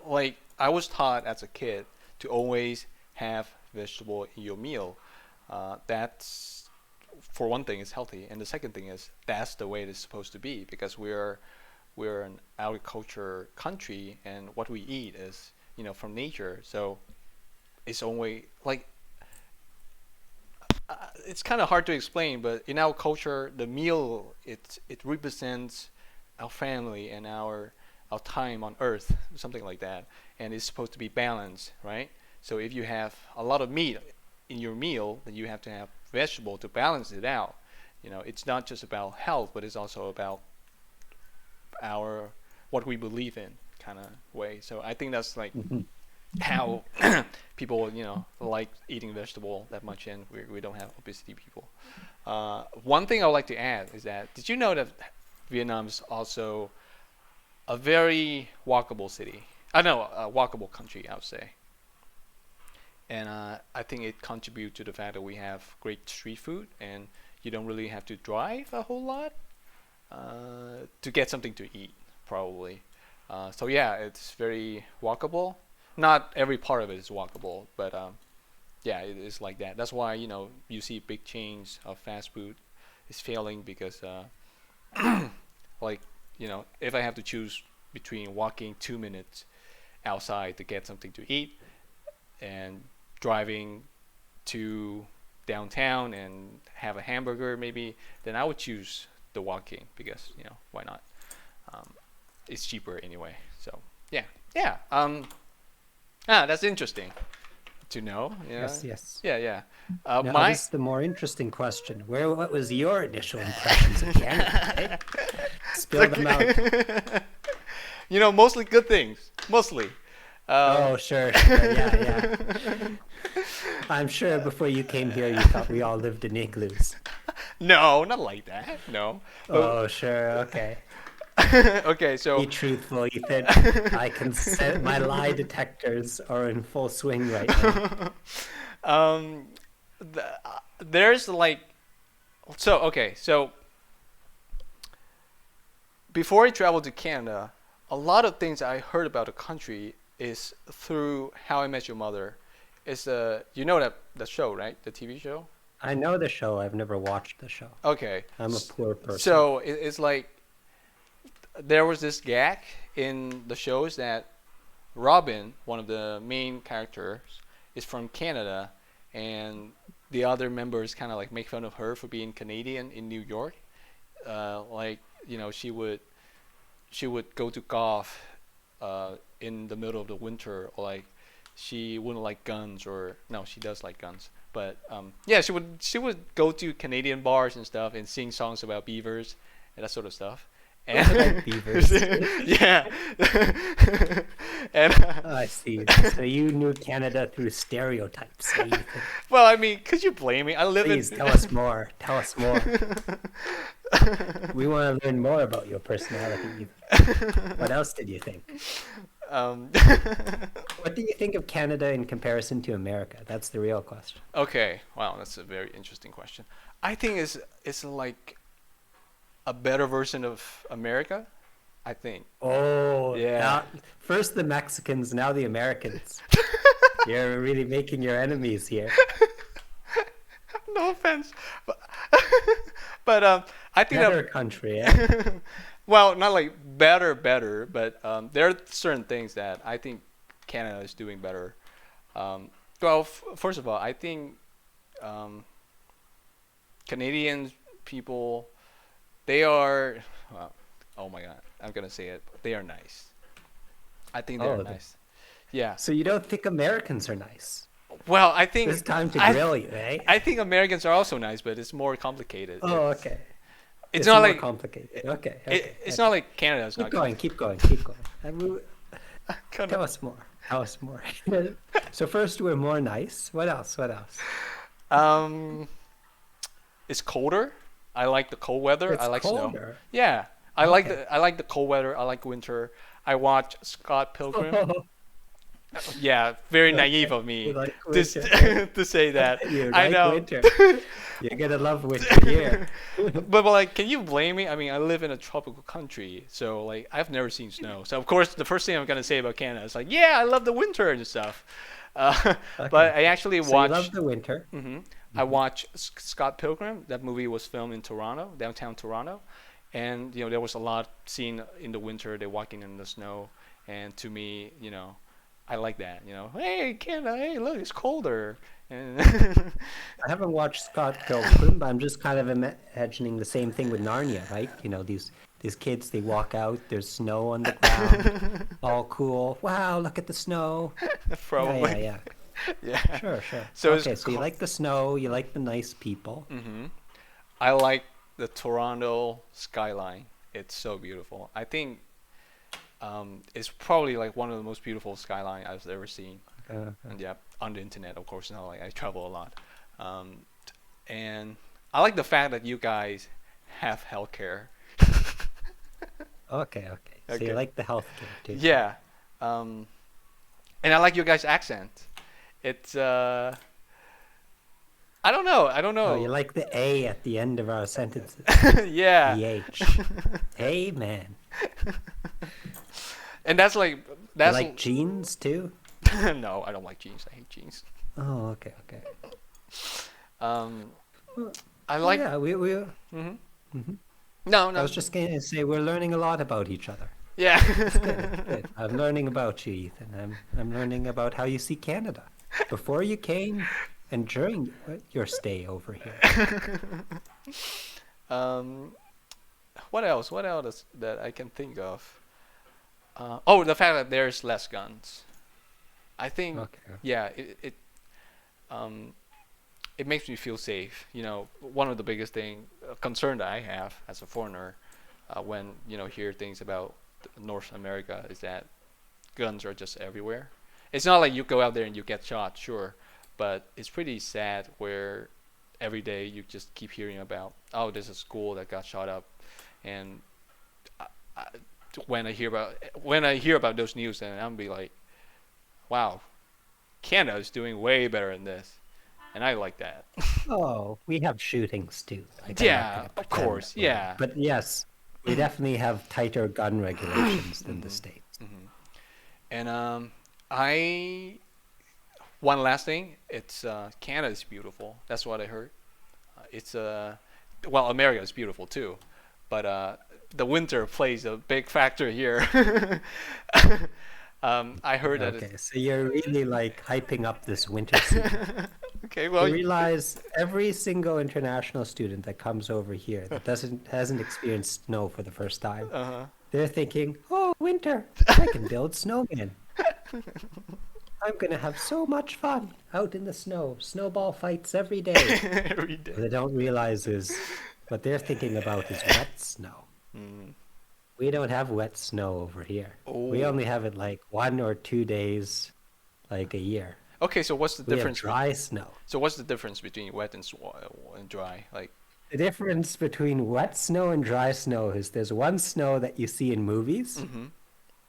like. I was taught as a kid to always have vegetable in your meal. That's for one thing, it's healthy, and the second thing is that's the way it's supposed to be because we're an agriculture country, and what we eat is from nature. So it's only like it's kind of hard to explain, but in our culture, the meal it represents our family and our time on Earth, something like that, and it's supposed to be balanced, right? So if you have a lot of meat in your meal, then you have to have vegetable to balance it out. It's not just about health, but it's also about our what we believe in kind of way. So I think that's like Mhm. how people like eating vegetable that much, and we don't have obesity people. One thing I would like to add is that did you know that Vietnam is also a very walkable city? I know a walkable country, I would say, and I think it contributes to the fact that we have great street food, and you don't really have to drive a whole lot to get something to eat, probably. So yeah, it's very walkable. Not every part of it is walkable, but yeah, it is like that. That's why you see big chains of fast food is failing because like if I have to choose between walking 2 minutes outside to get something to eat and driving to downtown and have a hamburger maybe, then I would choose the walking because why not? Um, it's cheaper anyway. So yeah, yeah. That's interesting to know. Yeah, Yes, yes. yeah, yeah. Now, My this is the more interesting question. What was your initial impressions of Canada, eh? Spill them out. mostly good things. Mostly. Oh, sure, sure. Yeah, yeah. I'm sure before you came here, you thought we all lived in igloos. No, not like that. No. Oh, sure. Okay. Okay, so Be truthful, Ethan. I can set my lie detectors are in full swing right now. um, there's like so before I traveled to Canada, a lot of things I heard about the country is through How I Met Your Mother. It's that the show, right? The TV show. I know the show. I've never watched the show. Okay. I'm a poor person. So it's like there was this gag in the shows that Robin, one of the main characters, is from Canada, and the other members kind of like make fun of her for being Canadian in New York. Like she would go to golf in the middle of the winter, or like she wouldn't like guns, or no, she does like guns. But yeah, she would go to Canadian bars and stuff and sing songs about beavers and that sort of stuff. I like And beavers. yeah, and Oh, I see. So you knew Canada through stereotypes. Eh, Ethan? well, I mean, could you blame me? I live Please in. tell us more. Tell us more. We want to learn more about your personality. Ethan. What else did you think? um, What do you think of Canada in comparison to America? That's the real question. okay, wow, that's a very interesting question. I think it's like a better version of America. I think. Oh, Yeah. now, first the Mexicans, now the Americans. You're really making your enemies here. No offense, but but I think Better country, eh? that well, not like better, but there are certain things that I think Canada is doing better. Well, first of all, I think um, Canadian people, they are, well, oh my God, I'm gonna say it. They are nice. I think they're Oh, nice. Yeah. so you don't think Americans are nice? Well, I think It's time to I, grill you, eh? I think Americans are also nice, but it's more complicated. Oh, okay. It's It's not more like complicated. Okay, it, okay. it's okay. not like Canada's Keep not going, keep going, keep going. kind Tell of, us more. Tell us more. So first we're more nice. What else? What else? um, it's colder. I like the cold weather. It's I like snow. colder. Yeah, Okay. I like the cold weather. I like winter. I watch Scott Pilgrim. Yeah, very naive of You me like to winter. to say that. You I like know. winter. You're gonna love winter here. But like, can you blame me? I mean, I live in a tropical country, so like, I've never seen snow. So of course, the first thing I'm gonna say about Canada is like, yeah, I love the winter and stuff. But Okay. I actually So you love watched. the winter. I watched Scott Pilgrim. That movie was filmed in Toronto, downtown Toronto, and there was a lot seen in the winter. They're walking in the snow, and to me, I like that. Hey Canada, hey look, it's colder, and I haven't watched Scott Pilgrim, but I'm just kind of imagining the same thing with Narnia, right? These kids, they walk out, there's snow on the ground, all cool. Wow, look at the snow. probably, Yeah. yeah. Sure, sure. So it's Okay, so you like the snow, you like the nice people. I like the Toronto skyline. It's so beautiful. I think it's probably like one of the most beautiful skyline I've ever seen. And yeah, on the internet, of course. Now, like I travel a lot, and I like the fact that you guys have healthcare. Okay. So Okay. you like the healthcare too. Yeah, and I like your guys' accent. It's I don't know. I don't Oh, know. you like the A at the end of our sentences. Yeah, The H. Hey, man. and that's like You that's like jeans too? no, I don't like jeans. I hate jeans. Oh, okay. Um, Well, I like yeah, we no I no was just going to say we're learning a lot about each other. yeah. Good. I'm learning about you, Ethan. I'm learning about how you see Canada before you came and during your stay over here. um, what else? What else that I can think of? Oh, the fact that there's less guns. I think Okay. yeah, um it makes me feel safe. One of the biggest concern that I have as a foreigner when hear things about North America is that guns are just everywhere. It's not like you go out there and you get shot, sure, but it's pretty sad where every day you just keep hearing about, oh, there's a school that got shot up, and I, I, when I hear about those news, then I'm be like, wow, Canada is doing way better than this, and I like that. Oh, we have shootings too. Like, I'm not Yeah, gonna of pretend course, that we don't. yeah. But yes, we definitely have tighter gun regulations than the States. And I one last thing, it's Canada is beautiful. That's what I heard. It's well, America is beautiful too, but the winter plays a big factor here. I heard that. Okay, so you're really like hyping up this winter season. Okay, well, You realize every single international student that comes over here that hasn't experienced snow for the first time, they're thinking, "Oh, winter! I can build snowmen. I'm gonna have so much fun out in the snow. Snowball fights every day. Every What day. they don't realize is what they're thinking about is wet snow. Mm. We don't have wet snow over here. We Oh. only have it like 1 or 2 days, like a year. Okay, so what's the We have difference? dry snow. So what's the difference between wet and and dry? Like, The difference between wet snow and dry snow is there's one snow that you see in movies, mm-hmm,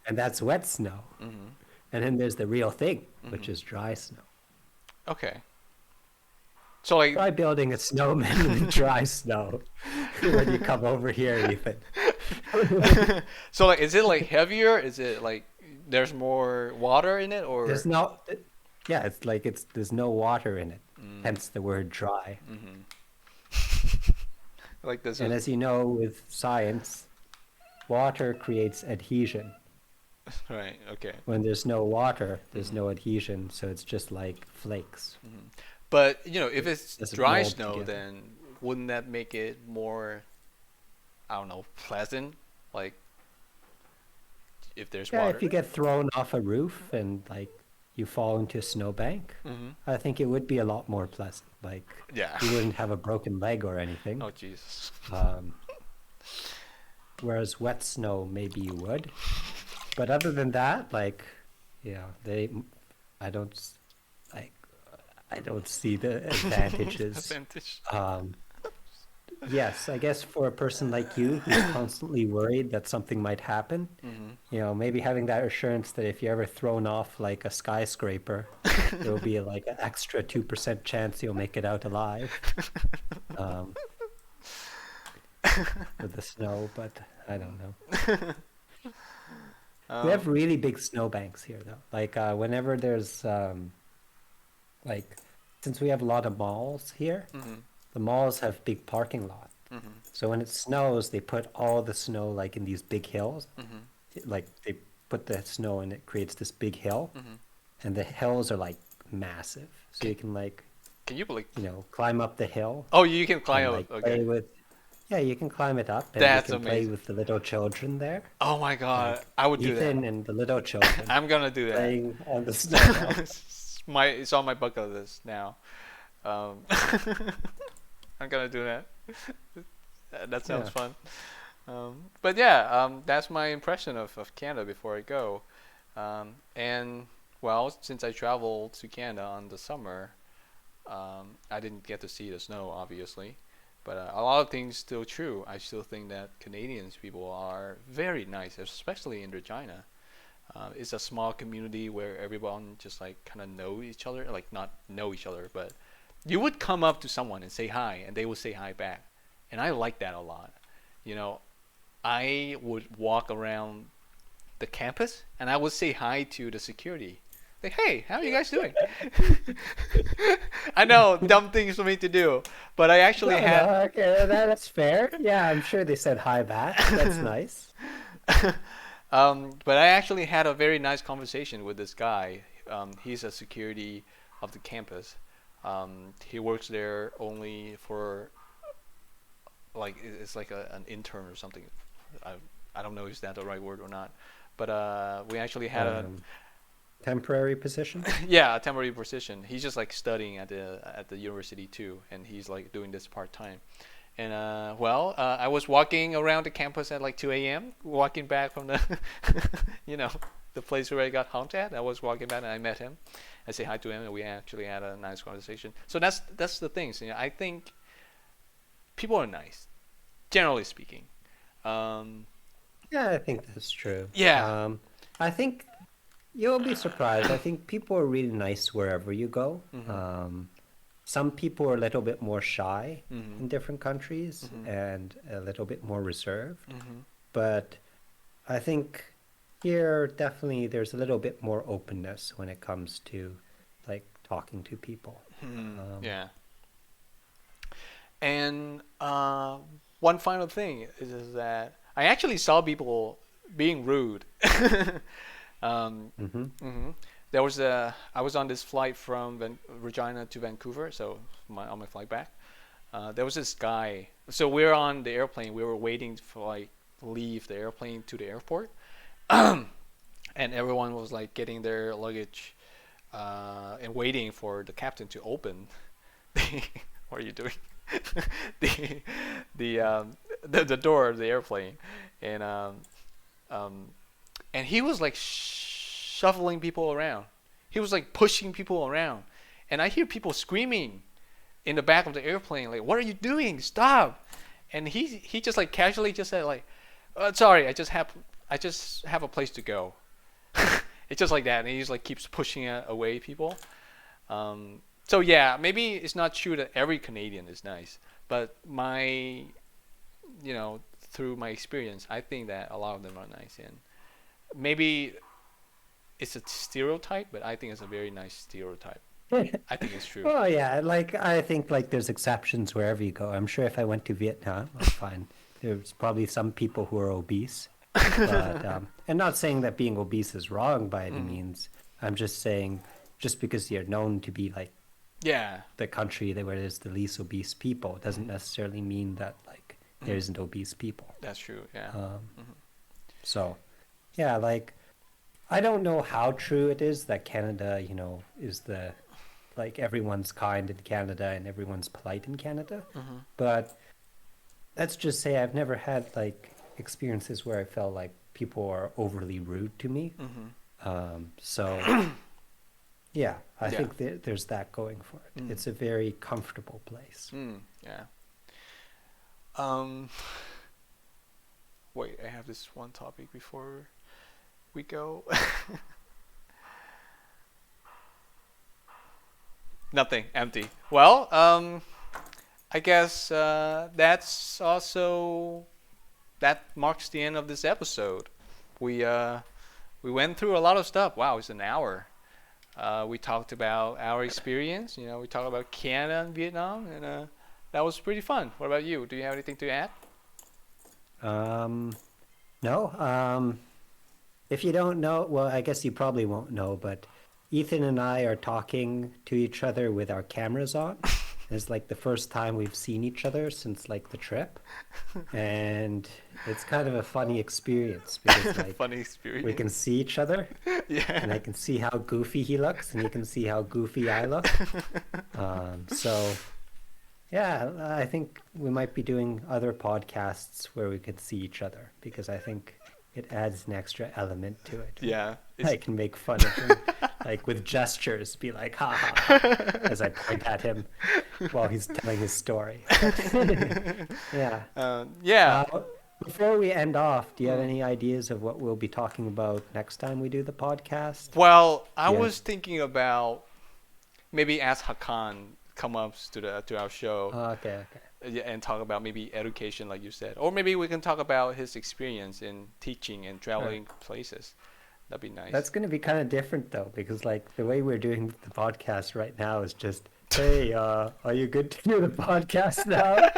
and that's wet snow. mm-hmm, And then there's the real thing, which mm-hmm. is dry snow. Okay. So like, Try building a snowman with dry snow when you come over here, Ethan. so like, is it like heavier? Is it like there's more water in it, There's or? no, yeah, it's like there's no water in it, Mm, hence the word dry. mm-hmm. Like this And is as you know, with science, water creates adhesion. right. Okay. When there's no water, there's Mm-hmm, no adhesion, so it's just like flakes. mm-hmm. But if It it's doesn't dry mold snow, together. then wouldn't that make it more, I don't know, pleasant? Like if there's Yeah, if water. you get thrown off a roof and like you fall into a snowbank, Mm-hmm. I think it would be a lot more pleasant. Like Yeah. you wouldn't have a broken leg or anything. Oh Jesus. Um, whereas wet snow, maybe you would. But other than that, like, yeah, I don't, like, I don't see the advantages. Advantage. Um, yes, I guess for a person like you who's constantly worried that something might happen, Mm-hmm. maybe having that assurance that if you're ever thrown off like a skyscraper, there will be like an extra 2% chance you'll make it out alive. Um, with the snow, but I don't know. We have Um, really big snowbanks here, though. Like whenever there's like, since we have a lot of malls here, mm-hmm. the malls have big parking lots. Mm-hmm. So when it snows, they put all the snow like in these big hills. Mm-hmm. Like they put the snow and it creates this big hill, Mm-hmm. and the hills are like massive. So you can like, Can you believe? climb up the hill Oh, you can climb and up. like play Okay. with. Yeah, you can climb it up and you That's can play amazing. with the little children there. Oh my Like God, I would do that. Ethan and the little children I'm gonna do that. playing on the snow. It's on my bucket list now. Um, I'm gonna do that. That sounds Yeah. fun. But yeah, that's my impression of Canada before I go. And well, since I traveled to Canada on the summer, I didn't get to see the snow, obviously. But a lot of things still true. I still think that Canadians people are very nice, especially in Regina. It's a small community where everyone just like kind of know each other, like not know each other, but you would come up to someone and say hi, and they would say hi back, and I like that a lot. You know, I would walk around the campus and I would say hi to the security. Like, hey, how are you guys doing? I know, dumb things for me to do, but I actually No, had no, okay, that's fair. Yeah, I'm sure they said hi back. That's nice. but I actually had a very nice conversation with this guy. He's a security of the campus. He works there only for like it's like an intern or something. I I don't know if that's the right word or not. But we actually had a Um, temporary position. yeah, a temporary position. He's just like studying at the university too, and he's like doing this part time. And I was walking around the campus at like 2 a.m. walking back from the, the place where I got honked at. I was walking back and I met him. I say hi to him, and we actually had a nice conversation. So that's the things. I think people are nice, generally speaking. Um, Yeah, I think that's true. yeah. I think you'll be surprised. I think people are really nice wherever you go. Mhm. Some people are a little bit more shy Mhm. in different countries Mhm. and a little bit more reserved. Mhm. But I think here definitely there's a little bit more openness when it comes to like talking to people. Mhm. Um, Yeah. And one final thing is that I actually saw people being rude. mhm. hmm I was on this flight from Regina to Vancouver, so on my flight back. There was this guy. So we're on the airplane. We were waiting for like leave the airplane to the airport, and everyone was like getting their luggage and waiting for the captain to open the what are you doing? the the door of the airplane, and um, and he was like shuffling people around. He was like pushing people around, and I hear people screaming in the back of the airplane, like, "What are you doing? Stop!" And he just like casually just said like, "Sorry, I just have a place to go." It's just like that, and he just like keeps pushing away people. So yeah, maybe it's not true that every Canadian is nice, but through my experience, I think that a lot of them are nice, and maybe it's a stereotype, but I think it's a very nice stereotype. I think it's true. Well, yeah, like I think like there's exceptions wherever you go. I'm sure if I went to Vietnam, I'd find there's probably some people who are obese, but and not saying that being obese is wrong by any means. I'm just saying just because you're known to be like Yeah, the country that where there's the least obese people doesn't necessarily mean that like there isn't obese people. that's true. Yeah. So, yeah, like I don't know how true it is that Canada, is the like everyone's kind in Canada and everyone's polite in Canada. But let's just say I've never had like experiences where I felt like people are overly rude to me. So yeah, I Yeah. think there's that going for it. It's a very comfortable place. Yeah. Wait, I have this one topic before we go. Nothing, empty. Well, I guess that marks the end of this episode. We went through a lot of stuff. Wow, it's an hour. We talked about our experience. We talked about Canada and Vietnam, and that was pretty fun. What about you? Do you have anything to add? No. If you don't know, well, I guess you probably won't know, but Ethan and I are talking to each other with our cameras on. It's like the first time we've seen each other since like the trip, and it's kind of a funny experience because like Funny experience. we can see each other, and I Yeah. can see how goofy he looks, and he can see how goofy I look. So yeah, I think we might be doing other podcasts where we could see each other because I think it adds an extra element to it. Yeah. I can make fun of him, like with gestures, be like, ha ha, ha, as I point at him while he's telling his story. Yeah. Yeah. Before we end off, do you have any ideas of what we'll be talking about next time we do the podcast? Well, I Yeah. was thinking about maybe ask Hakan come up to our show. Okay. Yeah, and talk about maybe education, like you said, or maybe we can talk about his experience in teaching and traveling places. That'd be nice. That's going to be kind of different though, because like the way we're doing the podcast right now is just, hey, are you good to do the podcast now?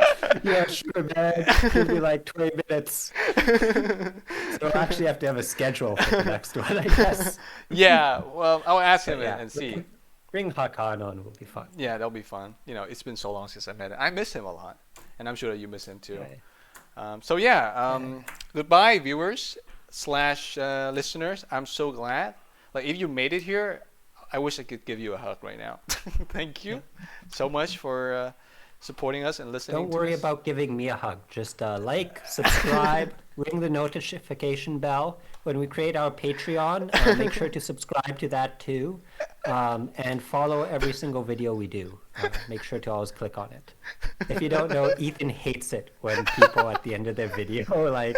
Yeah, sure, man. Give me like 20 minutes. So we'll actually have to have a schedule for the next one, I guess. Yeah, well, I'll ask him Yeah, and see. Bring Hakan on will be fun. Yeah, that'll be fun. It's been so long since I met him. I miss him a lot, and I'm sure that you miss him too. Right. So yeah, goodbye, viewers / listeners. I'm so glad. Like, if you made it here, I wish I could give you a hug right now. Thank you so much for supporting us and listening. Don't to worry us. about giving me a hug. Just like, subscribe, ring the notification bell. When we create our Patreon, make sure to subscribe to that too. And follow every single video we do. Make sure to always click on it. If you don't know, Ethan hates it when people at the end of their video, like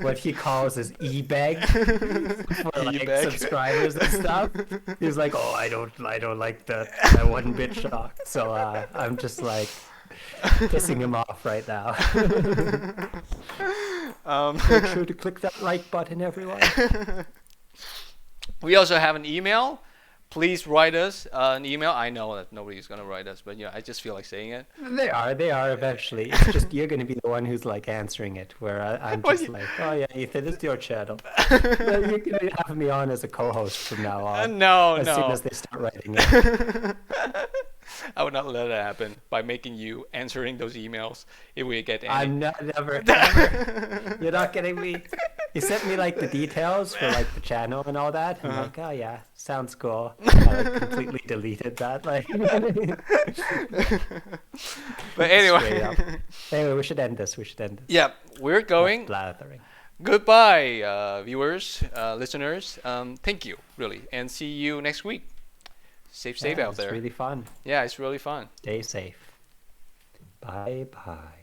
what he calls as e-beg for like E-beg. subscribers and stuff. He's like, oh, I don't like that one bit shock. So I'm just like pissing him off right now. Make sure to click that like button, everyone. We also have an email. Please write us an email. I know that nobody's gonna write us, but I just feel like saying it. They are eventually. It's just you're going to be the one who's like answering it, where I'm Well, just you- like, oh yeah, Ethan, it's your channel. You can have me on as a co-host from now on. No, as soon no. as they start writing it. I would not let that happen by making you answering those emails if we get any. I'm not never. You're not getting me. He sent me like the details for like the channel and all that. I'm Uh-huh. like, oh yeah, sounds cool. I like completely deleted that. Like But straight up. anyway, Anyway, we should end this. We should end this. yeah, we're Enough going. blathering. Goodbye, viewers, listeners. Thank you, really, and see you next week. Safe Yeah, out it's there. really fun. Yeah, it's really fun. Stay safe. Bye bye.